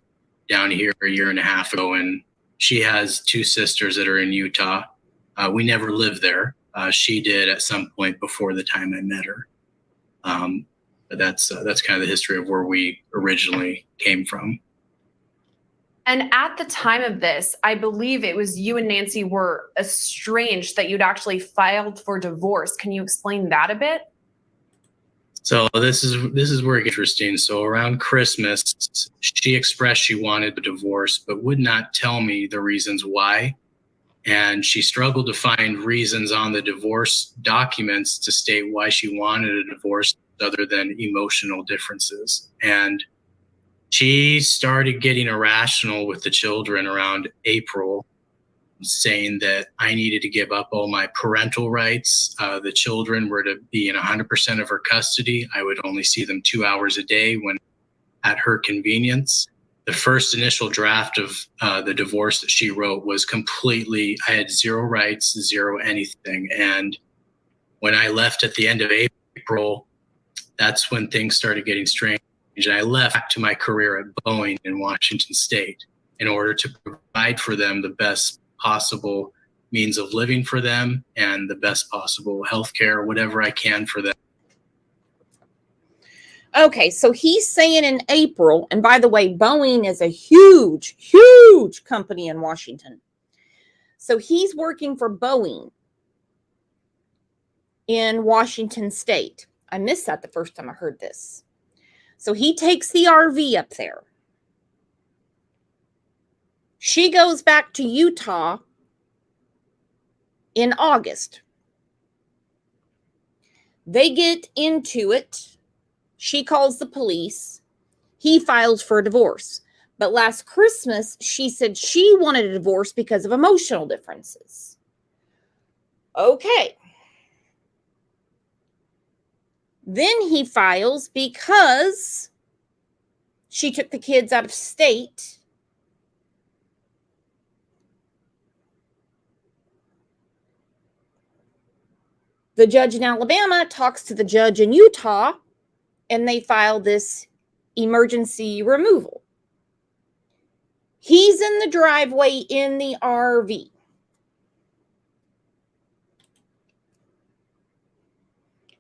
down here a year and a half ago. And she has two sisters that are in Utah. We never lived there. She did at some point before the time I met her. But that's kind of the history of where we originally came from. And at the time of this, I believe it was you and Nancy were estranged, that you'd actually filed for divorce. Can you explain that a bit? So this is where it gets interesting. So around Christmas, she expressed she wanted a divorce, but would not tell me the reasons why. And she struggled to find reasons on the divorce documents to state why she wanted a divorce other than emotional differences. And she started getting irrational with the children around April, saying that I needed to give up all my parental rights. The children were to be in 100% of her custody. I would only see them 2 hours a day when at her convenience. The first initial draft of the divorce that she wrote was completely, I had zero rights, zero anything. And when I left at the end of April, that's when things started getting strange. And I left back to my career at Boeing in Washington State in order to provide for them the best possible means of living for them and the best possible health care, whatever I can for them. Okay, so he's saying in April, and by the way, Boeing is a huge, huge company in Washington. So he's working for Boeing in Washington State. I missed that the first time I heard this. So he takes the RV up there. She goes back to Utah in August. They get into it. She calls the police. He files for a divorce. But last Christmas, she said she wanted a divorce because of emotional differences. Okay. Then he files because she took the kids out of state. The judge in Alabama talks to the judge in Utah, and they file this emergency removal. He's in the driveway in the RV.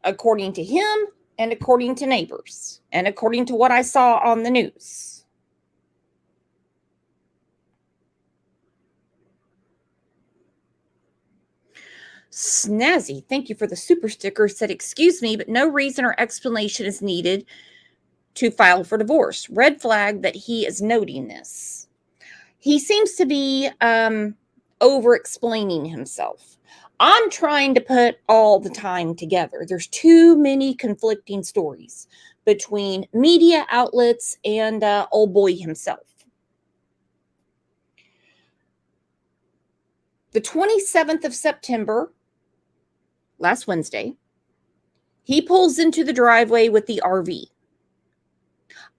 According to him, and according to neighbors, and according to what I saw on the news. Snazzy, thank you for the super sticker, said, excuse me, but no reason or explanation is needed to file for divorce. Red flag that he is noting this. He seems to be over-explaining himself. I'm trying to put all the time together. There's too many conflicting stories between media outlets and old boy himself. The 27th of September, last Wednesday, he pulls into the driveway with the RV.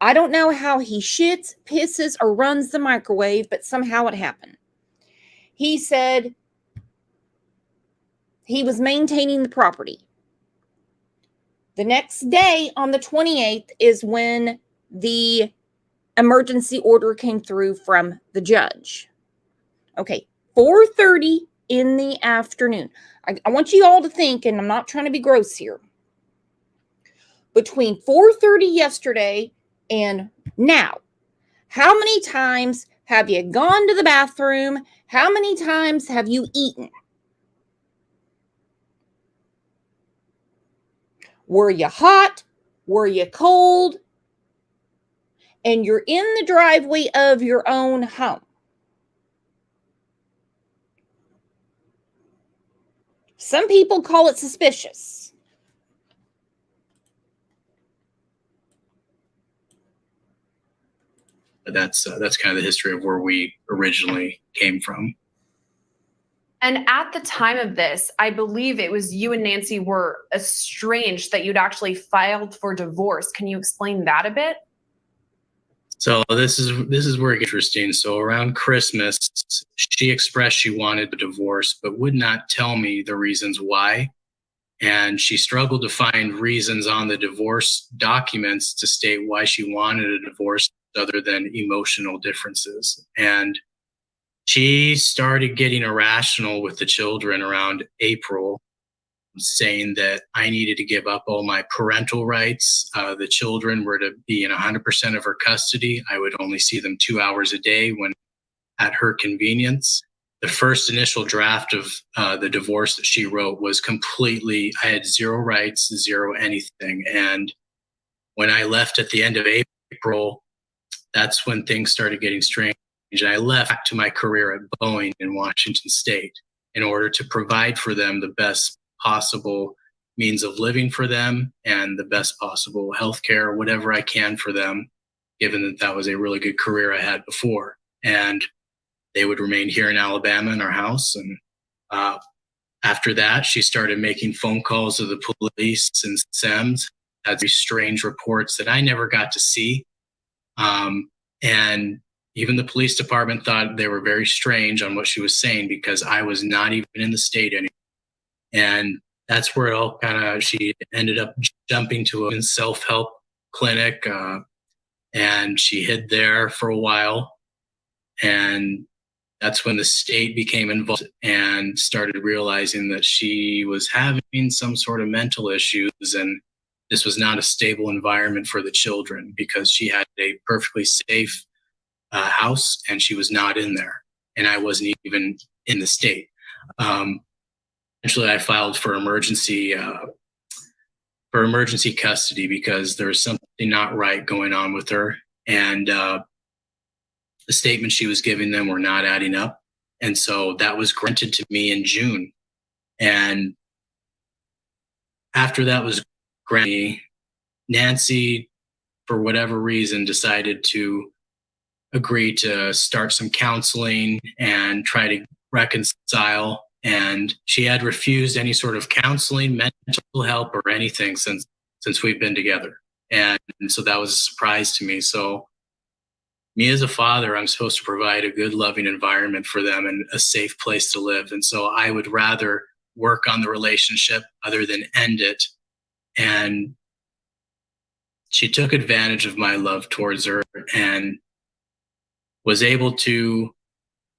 I don't know how he shits, pisses, or runs the microwave, but somehow it happened. He said he was maintaining the property. The next day, on the 28th, is when the emergency order came through from the judge. Okay, 4:30 in the afternoon. I want you all to think, and I'm not trying to be gross here, between 4:30 yesterday and now, how many times have you gone to the bathroom? How many times have you eaten? Were you hot? Were you cold? And you're in the driveway of your own home. Some people call it suspicious. That's kind of the history of where we originally came from. And at the time of this, I believe it was you and Nancy were estranged, that you'd actually filed for divorce. Can you explain that a bit? So this is where it gets interesting. So around Christmas, she expressed she wanted a divorce, but would not tell me the reasons why. And she struggled to find reasons on the divorce documents to state why she wanted a divorce other than emotional differences. And she started getting irrational with the children around April, saying that I needed to give up all my parental rights. The children were to be in 100% of her custody. I would only see them 2 hours a day when at her convenience. The first initial draft of the divorce that she wrote was completely, I had zero rights, zero anything. And when I left at the end of April, that's when things started getting strange. And I left back to my career at Boeing in Washington State in order to provide for them the best possible means of living for them and the best possible healthcare, whatever I can for them, given that that was a really good career I had before. And they would remain here in Alabama in our house. And after that, she started making phone calls to the police and SEMS, had these strange reports that I never got to see. And even the police department thought they were very strange on what she was saying because I was not even in the state anymore. And that's where it all she ended up jumping to a self-help clinic, and she hid there for a while. And that's when the state became involved and started realizing that she was having some sort of mental issues, and this was not a stable environment for the children because she had a perfectly safe house and she was not in there, and I wasn't even in the state. Eventually, I filed for emergency custody because there was something not right going on with her, and the statements she was giving them were not adding up. And so that was granted to me in June. And after that was granted, Nancy, for whatever reason, decided to agree to start some counseling and try to reconcile. And she had refused any sort of counseling, mental help, or anything since we've been together. And so that was a surprise to me. So me as a father, I'm supposed to provide a good, loving environment for them and a safe place to live. And so I would rather work on the relationship other than end it. And she took advantage of my love towards her and was able to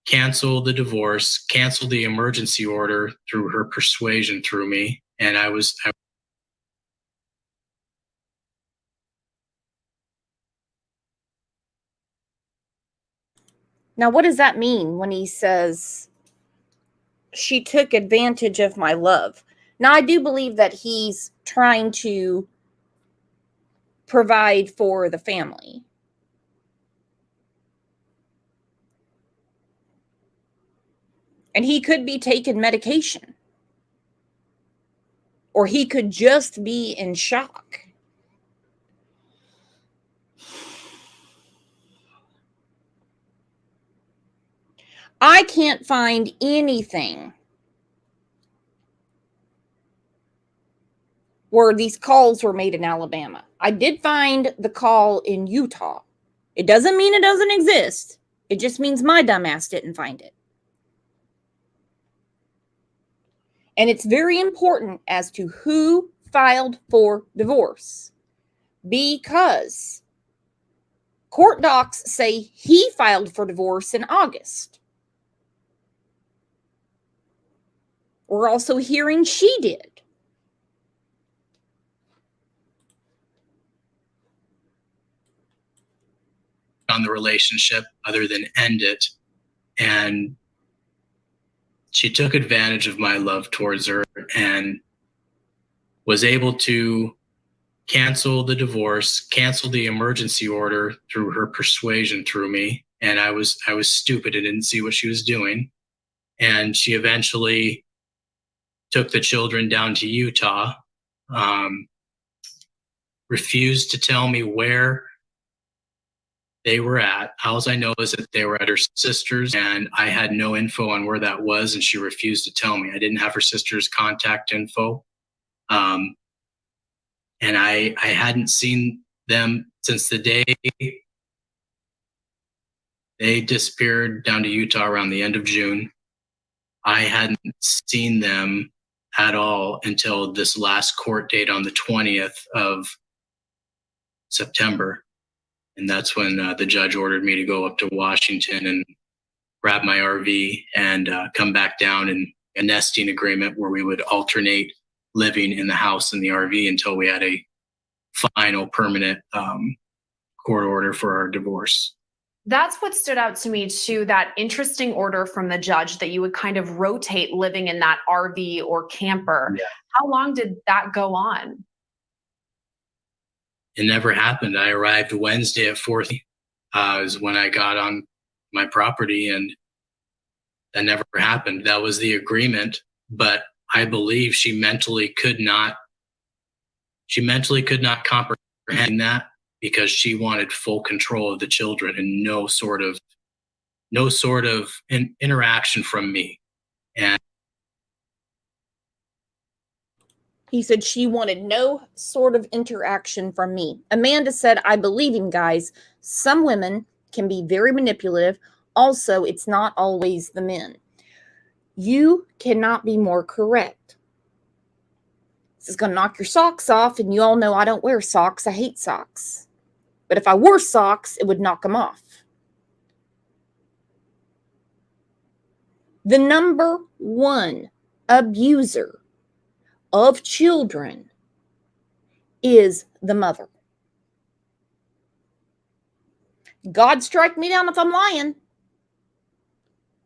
cancel the divorce, cancel the emergency order through her persuasion through me. And I Now, what does that mean when he says she took advantage of my love? Now, I do believe that he's trying to provide for the family. And he could be taking medication. Or he could just be in shock. I can't find anything where these calls were made in Alabama. I did find the call in Utah. It doesn't mean it doesn't exist. It just means my dumbass didn't find it. And it's very important as to who filed for divorce, because court docs say he filed for divorce in August. We're also hearing she did. on the relationship other than end it. And she took advantage of my love towards her and was able to cancel the divorce, cancel the emergency order through her persuasion through me. And I was stupid and didn't see what she was doing. And she eventually took the children down to Utah, refused to tell me where they were at. All I know is that they were at her sister's, and I had no info on where that was, and she refused to tell me. I didn't have her sister's contact info. And I hadn't seen them since the day they disappeared down to Utah around the end of June. I hadn't seen them at all until this last court date on the 20th of September. And that's when the judge ordered me to go up to Washington and grab my RV and come back down in a nesting agreement where we would alternate living in the house and the RV until we had a final permanent court order for our divorce. That's what stood out to me too, that interesting order from the judge that you would kind of rotate living in that RV or camper. Yeah. How long did that go on? It never happened. I arrived Wednesday at 4:30 is when I got on my property, and that never happened. That was the agreement, but I believe she mentally could not comprehend that, because she wanted full control of the children and no sort of interaction from me. And he said she wanted no sort of interaction from me. Amanda said, I believe him, guys. Some women can be very manipulative. Also, it's not always the men. You cannot be more correct. This is going to knock your socks off, and you all know I don't wear socks. I hate socks. But if I wore socks, it would knock them off. The number one abuser of children is the mother. God strike me down if I'm lying.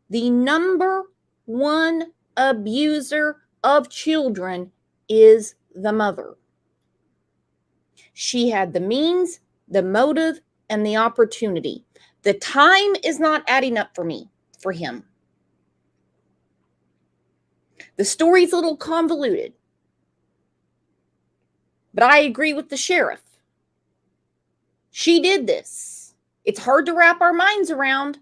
The number one abuser of children is the mother. She had the means, the motive, and the opportunity. The time is not adding up for him. The story's a little convoluted. But I agree with the sheriff. She did this. It's hard to wrap our minds around,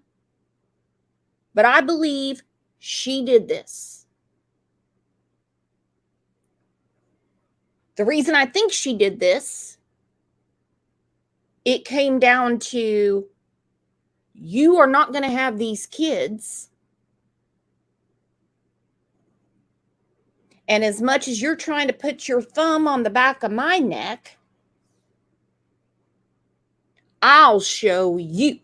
but I believe she did this. The reason I think she did this, it came down to, you are not going to have these kids. And as much as you're trying to put your thumb on the back of my neck, I'll show you.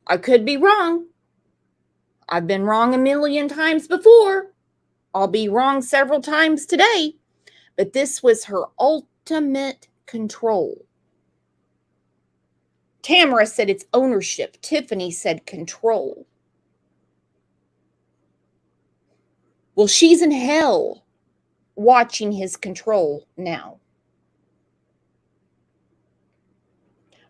I could be wrong. I've been wrong a million times before. I'll be wrong several times today. But this was her ultimate control. Tamara said it's ownership. Tiffany said control. Well, she's in hell watching his control now.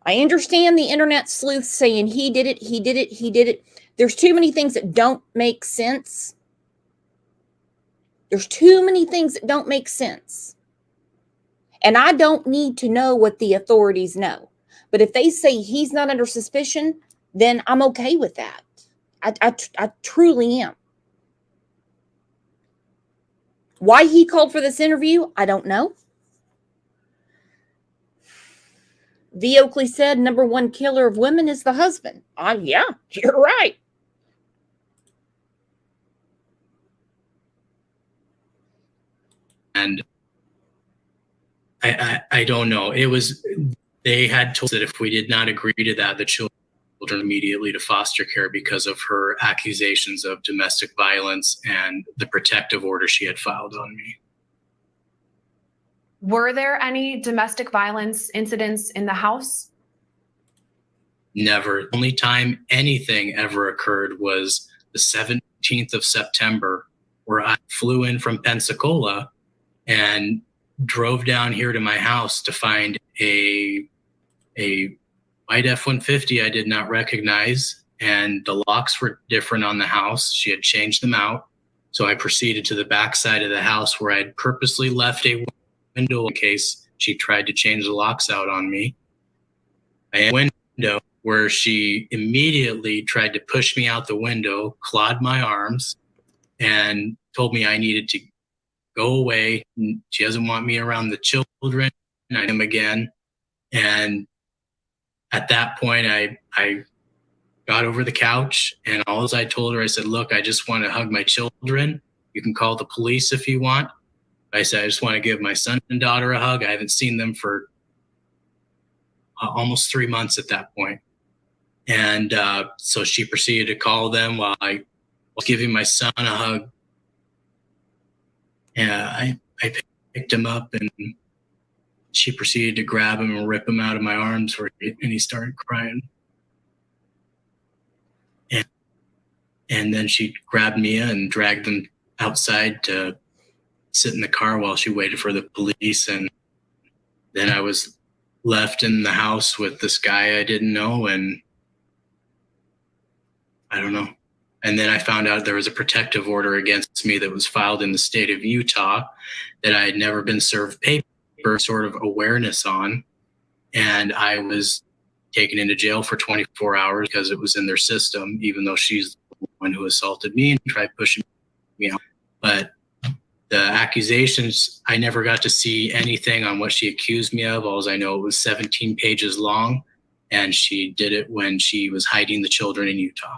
I understand the internet sleuths saying he did it, he did it, he did it. There's too many things that don't make sense. There's too many things that don't make sense. And I don't need to know what the authorities know. But if they say he's not under suspicion, then I'm okay with that. I truly am. Why he called for this interview, I don't know. V. Oakley said number one killer of women is the husband. Yeah, you're right. And I don't know. They had told us that if we did not agree to that, the children immediately to foster care because of her accusations of domestic violence and the protective order she had filed on me. Were there any domestic violence incidents in the house? Never. The only time anything ever occurred was the 17th of September, where I flew in from Pensacola and drove down here to my house to find a white F-150 I did not recognize, and the locks were different on the house. She had changed them out. So I proceeded to the back side of the house where I'd purposely left a window in case she tried to change the locks out on me. I had a window where she immediately tried to push me out the window, clawed my arms, and told me I needed to go away. She doesn't want me around the children. And I am again. And at that point, I got over the couch, and all I told her, I said, look, I just want to hug my children. You can call the police if you want. I said, I just want to give my son and daughter a hug. I haven't seen them for almost 3 months at that point. And so she proceeded to call them while I was giving my son a hug. And I picked him up, and she proceeded to grab him and rip him out of my arms, and he started crying. And then she grabbed Mia and dragged them outside to sit in the car while she waited for the police. And then I was left in the house with this guy I didn't know, and I don't know. And then I found out there was a protective order against me that was filed in the state of Utah that I had never been served paper sort of awareness on. And I was taken into jail for 24 hours because it was in their system, even though she's the one who assaulted me and tried pushing me out. But the accusations, I never got to see anything on what she accused me of. All I know, it was 17 pages long, and she did it when she was hiding the children in Utah.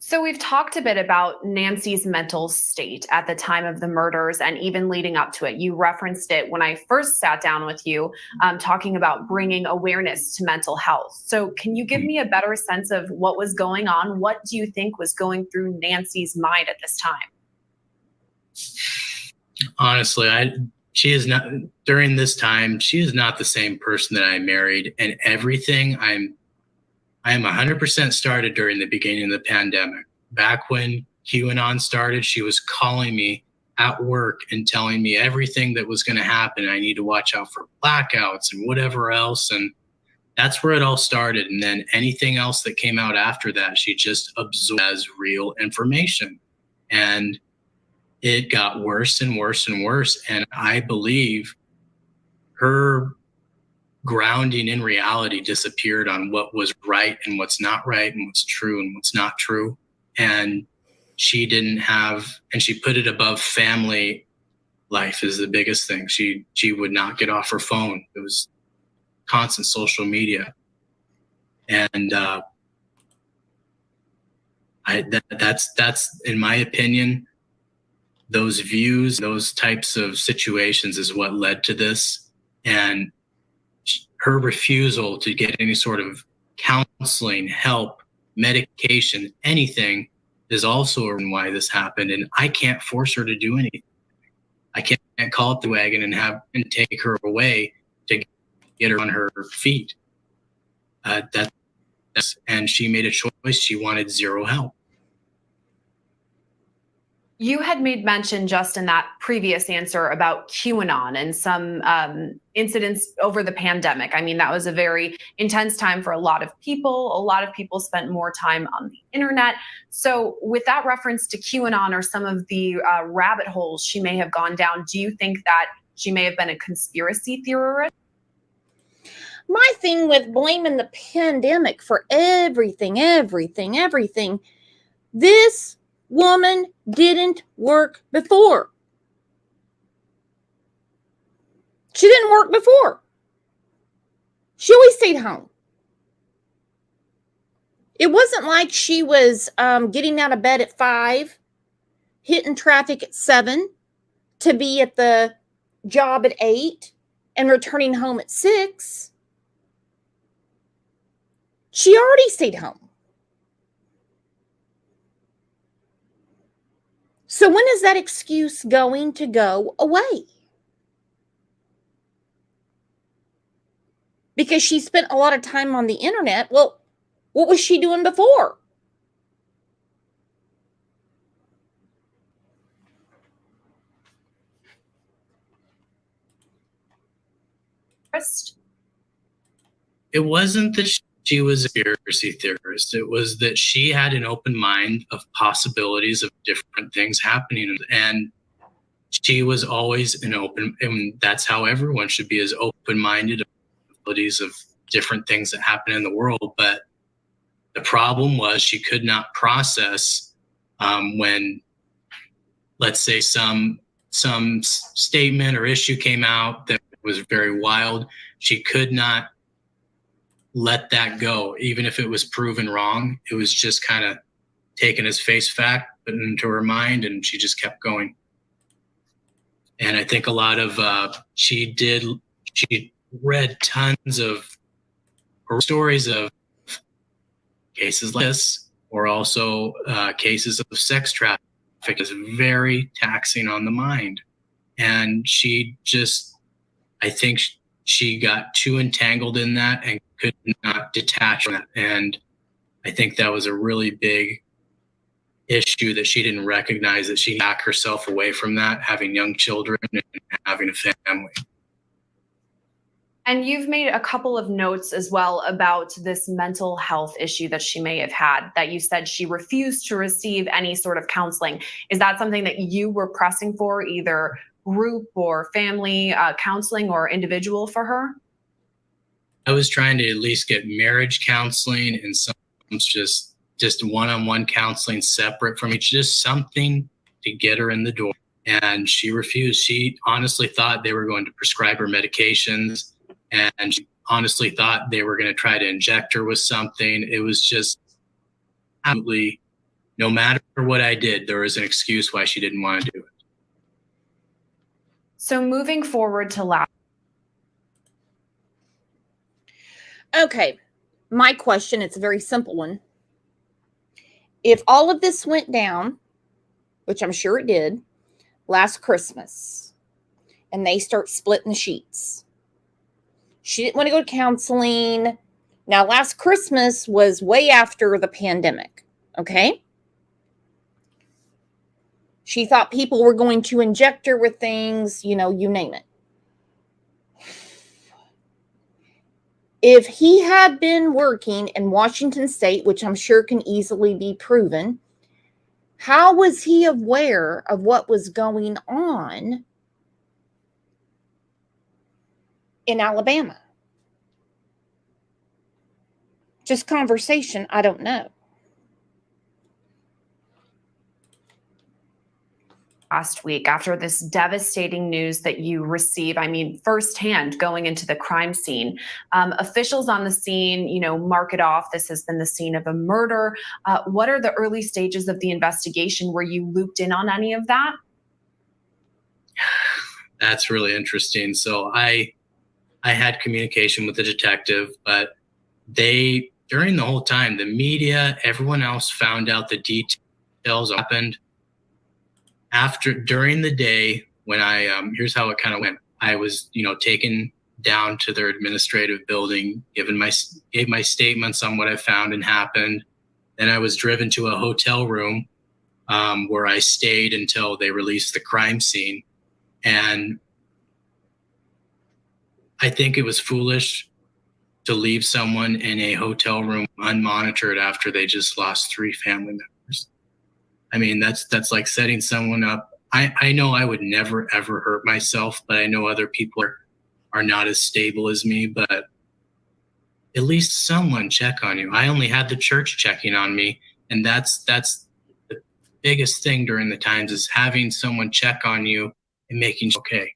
So we've talked a bit about Nancy's mental state at the time of the murders and even leading up to it. You referenced it when I first sat down with you, talking about bringing awareness to mental health. So can you give me a better sense of what was going on? What do you think was going through Nancy's mind at this time? Honestly, she is not, during this time, she is not the same person that I married, and everything I am 100% started during the beginning of the pandemic. Back when QAnon started, she was calling me at work and telling me everything that was going to happen. I need to watch out for blackouts and whatever else. And that's where it all started. And then anything else that came out after that, she just absorbed as real information. And it got worse and worse and worse. And I believe her grounding in reality disappeared on what was right and what's not right and what's true and what's not true. And she didn't have, and she put it above family life is the biggest thing. She would not get off her phone. It was constant social media. And that's in my opinion, those views, those types of situations is what led to this. And her refusal to get any sort of counseling, help, medication, anything is also a reason why this happened. And I can't force her to do anything. I can't call up the wagon and take her away to get her on her feet. And she made a choice. She wanted zero help. You had made mention just in that previous answer about QAnon and some incidents over the pandemic. I mean, that was a very intense time for a lot of people. A lot of people spent more time on the internet. So with that reference to QAnon or some of the rabbit holes she may have gone down, do you think that she may have been a conspiracy theorist? My thing with blaming the pandemic for everything, this woman didn't work before. She didn't work before. She always stayed home. It wasn't like she was getting out of bed at 5, hitting traffic at 7, to be at the job at 8, and returning home at 6. She already stayed home. So when is that excuse going to go away? Because she spent a lot of time on the internet. Well, what was she doing before? It wasn't that she was a conspiracy theorist. It was that she had an open mind of possibilities of different things happening. And she was always an open, and that's how everyone should be, as open-minded of possibilities of different things that happen in the world. But the problem was she could not process when, let's say, some statement or issue came out that was very wild. She could not let that go, even if it was proven wrong. It was just kind of taken as face fact, put into her mind, and she just kept going. And I think a lot of she read tons of stories of cases like this, or also cases of sex trafficking. Is very taxing on the mind. And I think she got too entangled in that and could not detach from that. And I think that was a really big issue, that she didn't recognize that she backed herself away from that, having young children and having a family. And you've made a couple of notes as well about this mental health issue that she may have had, that you said she refused to receive any sort of counseling. Is that something that you were pressing for, either group or family counseling or individual for her? I was trying to at least get marriage counseling and some just one-on-one counseling separate from each, just something to get her in the door. And she refused. She honestly thought they were going to prescribe her medications, and she honestly thought they were going to try to inject her with something. It was just absolutely, no matter what I did, there was an excuse why she didn't want to do it. So moving forward to last. Okay, my question, it's a very simple one. If all of this went down, which I'm sure it did, last Christmas, and they start splitting the sheets, she didn't want to go to counseling. Now, last Christmas was way after the pandemic, okay? She thought people were going to inject her with things, you name it. If he had been working in Washington State, which I'm sure can easily be proven, How was he aware of what was going on in Alabama? Just conversation, I don't know. Last week, after this devastating news that you receive, I mean, firsthand going into the crime scene, officials on the scene, mark it off. This has been the scene of a murder. What are the early stages of the investigation? Were you looped in on any of that? That's really interesting. So I had communication with the detective, but during the whole time, the media, everyone else found out the details happened. During the day when here's how it kind of went. I was, taken down to their administrative building, gave my statements on what I found and happened. Then I was driven to a hotel room where I stayed until they released the crime scene. And I think it was foolish to leave someone in a hotel room unmonitored after they just lost 3 family members. I mean, that's like setting someone up. I know I would never, ever hurt myself, but I know other people are not as stable as me, but at least someone check on you. I only had the church checking on me, and that's the biggest thing during the times is having someone check on you and making sure okay.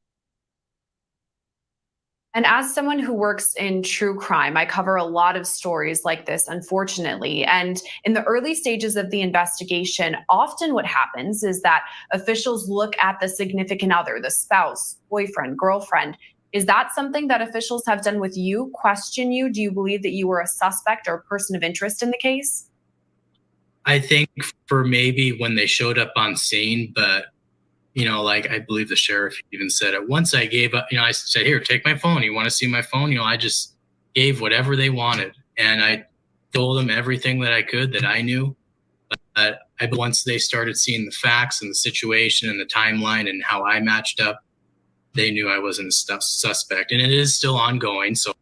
And as someone who works in true crime, I cover a lot of stories like this, unfortunately. And in the early stages of the investigation, often what happens is that officials look at the significant other, the spouse, boyfriend, girlfriend. Is that something that officials have done with you, question you? Do you believe that you were a suspect or a person of interest in the case? I think for maybe when they showed up on scene, but like I believe the sheriff even said it. Once I gave up, I said, here, take my phone. You want to see my phone? I just gave whatever they wanted. And I told them everything that I could that I knew. But once they started seeing the facts and the situation and the timeline and how I matched up, they knew I wasn't a suspect. And it is still ongoing. So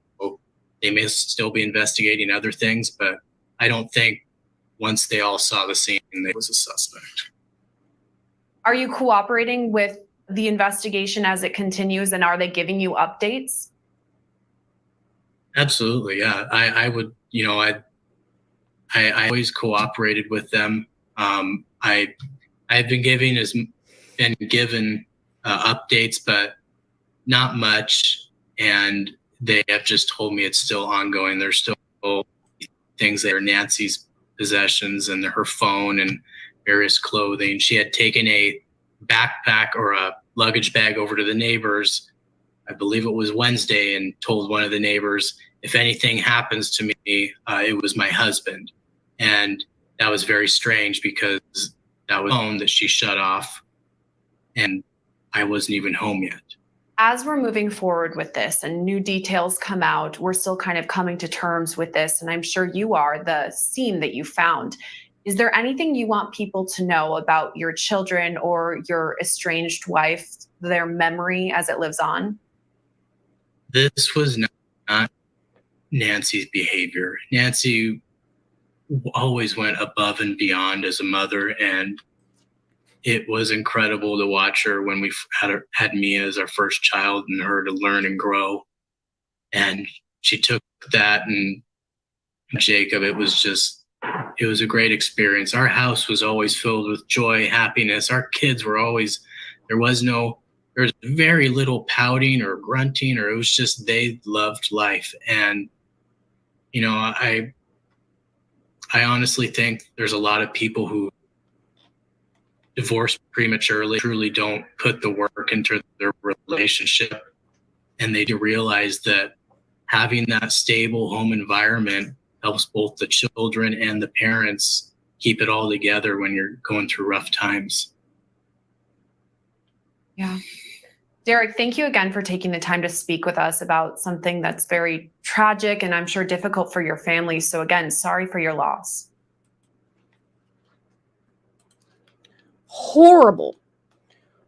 they may still be investigating other things. But I don't think once they all saw the scene, they was a suspect. Are you cooperating with the investigation as it continues, and are they giving you updates? Absolutely, yeah. I would, I always cooperated with them. I've been given updates, but not much. And they have just told me it's still ongoing. There's still things that are Nancy's possessions and her phone and various clothing. She had taken a backpack or a luggage bag over to the neighbors, I believe it was Wednesday, and told one of the neighbors, if anything happens to me, it was my husband. And that was very strange because that was the phone that she shut off and I wasn't even home yet. As we're moving forward with this and new details come out, we're still kind of coming to terms with this. And I'm sure you are, the scene that you found. Is there anything you want people to know about your children or your estranged wife, their memory as it lives on? This was not Nancy's behavior. Nancy always went above and beyond as a mother, and it was incredible to watch her when we had Mia as our first child and her to learn and grow. And she took that and Jacob, it was a great experience. Our house was always filled with joy, happiness. Our kids were always, there was very little pouting or grunting, or it was just, they loved life. And, I honestly think there's a lot of people who divorce prematurely, truly don't put the work into their relationship. And they do realize that having that stable home environment helps both the children and the parents keep it all together when you're going through rough times. Yeah. Derek, thank you again for taking the time to speak with us about something that's very tragic and I'm sure difficult for your family. So again, sorry for your loss. Horrible,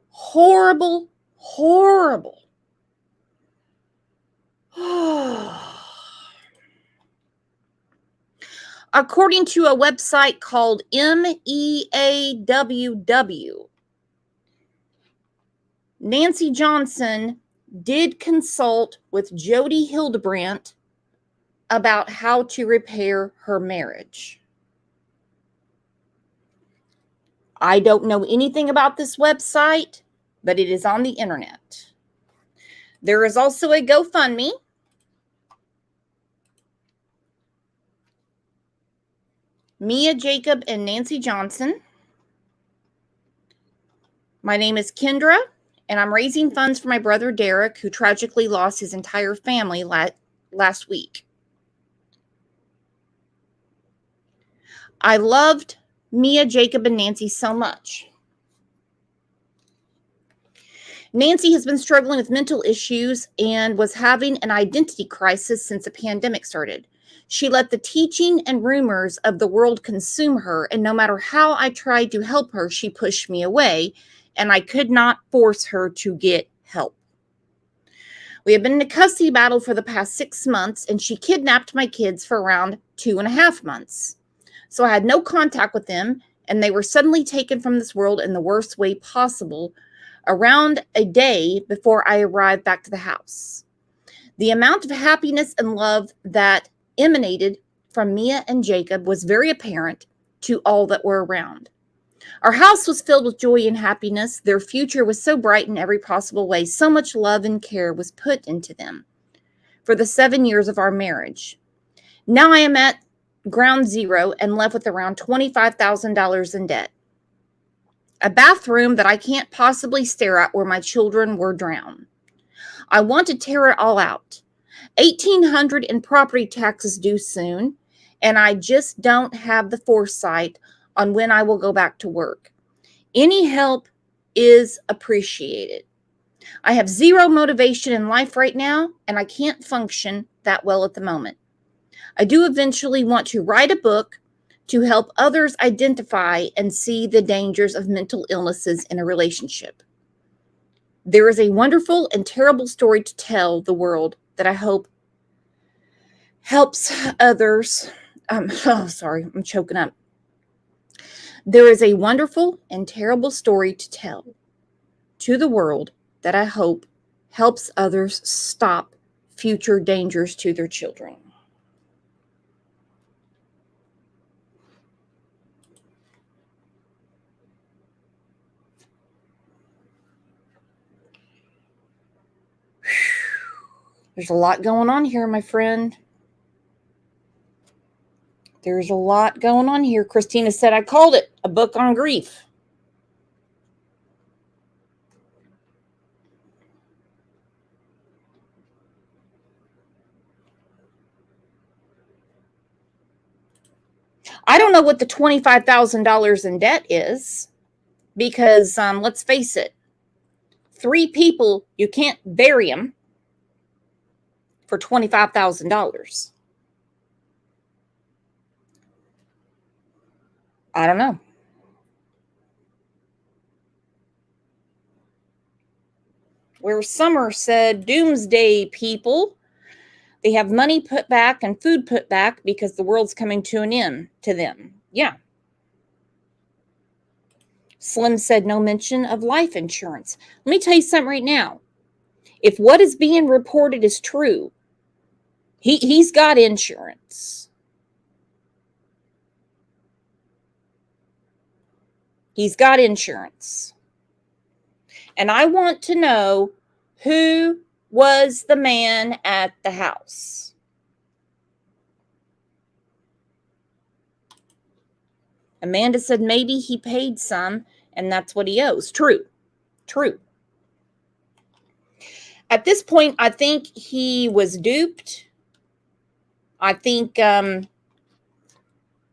horrible, horrible. According to a website called MEAWW, Nancy Johnson did consult with Jody Hildebrandt about how to repair her marriage. I don't know anything about this website, but it is on the internet. There is also a GoFundMe. Mia Jacob and Nancy Johnson. My name is Kendra, and I'm raising funds for my brother Derek, who tragically lost his entire family last week. I loved Mia, Jacob, and Nancy so much. Nancy has been struggling with mental issues and was having an identity crisis since the pandemic started. She let the teaching and rumors of the world consume her, and no matter how I tried to help her, she pushed me away, and I could not force her to get help. We have been in a custody battle for the past 6 months, and she kidnapped my kids for around 2.5 months. So I had no contact with them, and they were suddenly taken from this world in the worst way possible around a day before I arrived back to the house. The amount of happiness and love that emanated from Mia and Jacob was very apparent to all that were around. Our house was filled with joy and happiness. Their future was so bright in every possible way. So much love and care was put into them for the 7 years of our marriage. Now I am at ground zero and left with around $25,000 in debt. A bathroom that I can't possibly stare at where my children were drowned. I want to tear it all out. $1,800 in property taxes due soon, and I just don't have the foresight on when I will go back to work. Any help is appreciated. I have zero motivation in life right now, and I can't function that well at the moment. I do eventually want to write a book to help others identify and see the dangers of mental illnesses in a relationship. There is a wonderful and terrible story to tell the world that I hope helps others. I'm choking up. There is a wonderful and terrible story to tell to the world that I hope helps others stop future dangers to their children. There's a lot going on here, my friend. There's a lot going on here. Christina said, I called it a book on grief. I don't know what the $25,000 in debt is because, let's face it, 3 people, you can't bury them for $25,000. I don't know. Where Summer said, doomsday people, they have money put back and food put back because the world's coming to an end to them. Yeah. Slim said, no mention of life insurance. Let me tell you something right now. If what is being reported is true, he's got insurance. He's got insurance. And I want to know who was the man at the house. Amanda said maybe he paid some and that's what he owes. True. At this point, I think he was duped. I think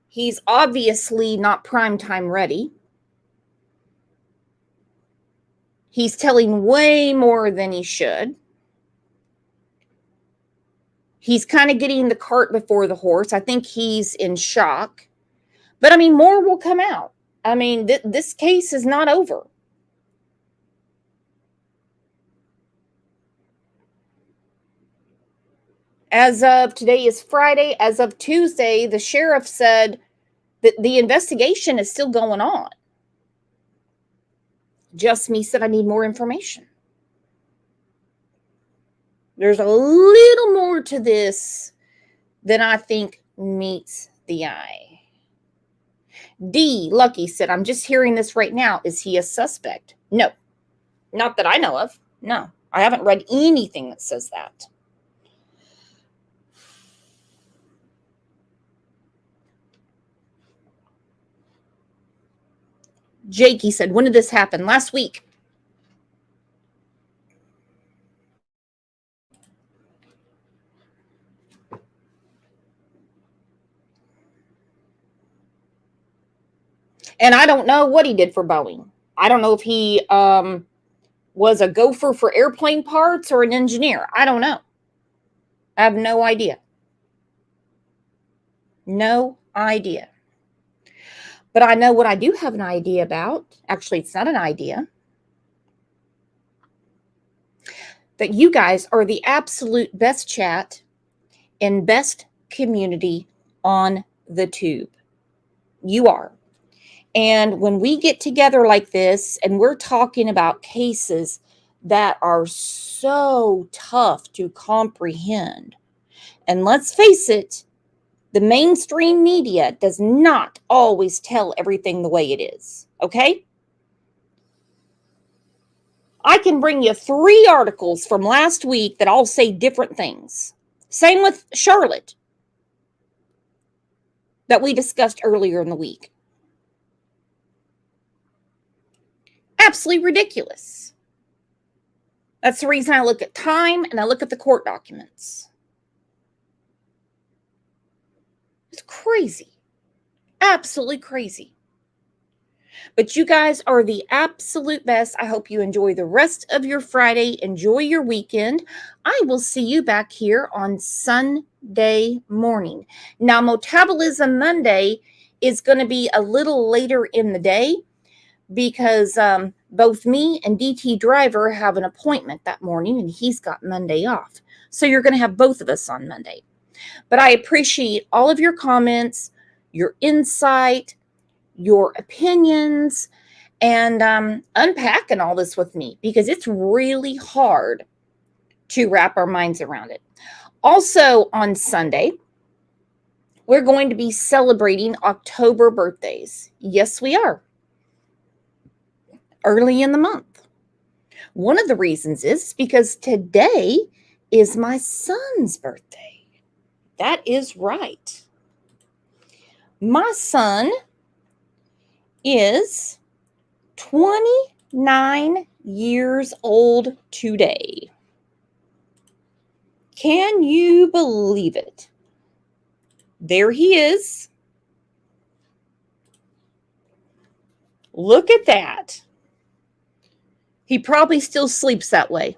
he's obviously not primetime ready. He's telling way more than he should. He's kind of getting the cart before the horse. I think he's in shock. But, more will come out. This case is not over. As of today is Friday. As of Tuesday, the sheriff said that the investigation is still going on. Just Me said, I need more information. There's a little more to this than I think meets the eye. D. Lucky said, I'm just hearing this right now. Is he a suspect? No. Not that I know of. No. I haven't read anything that says that. Jakey said, when did this happen? Last week. And I don't know what he did for Boeing. I don't know if he was a gopher for airplane parts or an engineer. I don't know. I have no idea. No idea. But I know what I do have an idea about. Actually, it's not an idea. That you guys are the absolute best chat and best community on the tube. You are. And when we get together like this and we're talking about cases that are so tough to comprehend, and let's face it, the mainstream media does not always tell everything the way it is, okay? I can bring you 3 articles from last week that all say different things. Same with Charlotte that we discussed earlier in the week. Absolutely ridiculous. That's the reason I look at time and I look at the court documents. It's crazy. Absolutely crazy. But you guys are the absolute best. I hope you enjoy the rest of your Friday. Enjoy your weekend. I will see you back here on Sunday morning. Now, Metabolism Monday is going to be a little later in the day because both me and DT Driver have an appointment that morning and he's got Monday off. So you're going to have both of us on Monday. But I appreciate all of your comments, your insight, your opinions, and unpacking all this with me because it's really hard to wrap our minds around it. Also on Sunday, we're going to be celebrating October birthdays. Yes, we are. Early in the month. One of the reasons is because today is my son's birthday. That is right. My son is 29 years old today. Can you believe it? There he is. Look at that. He probably still sleeps that way.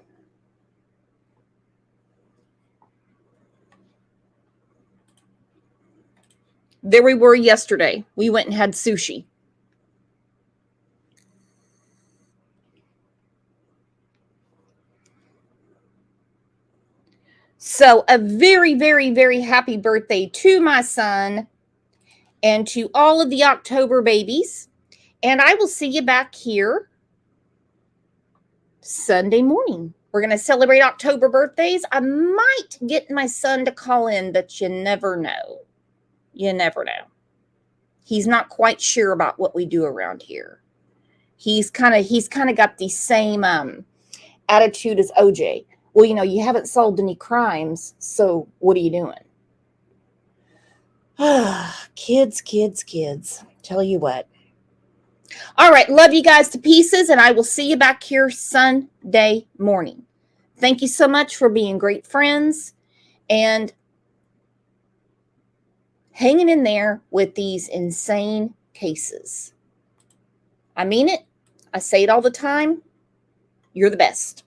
There we were yesterday. We went and had sushi. So a very, very, very happy birthday to my son and to all of the October babies. And I will see you back here Sunday morning. We're going to celebrate October birthdays. I might get my son to call in, but you never know. You never know. He's not quite sure about what we do around here. He's kind of got the same attitude as OJ. Well, you know, you haven't solved any crimes, so what are you doing? Kids. Tell you what. All right, love you guys to pieces, and I will see you back here Sunday morning. Thank you so much for being great friends and hanging in there with these insane cases. I mean it. I say it all the time. You're the best.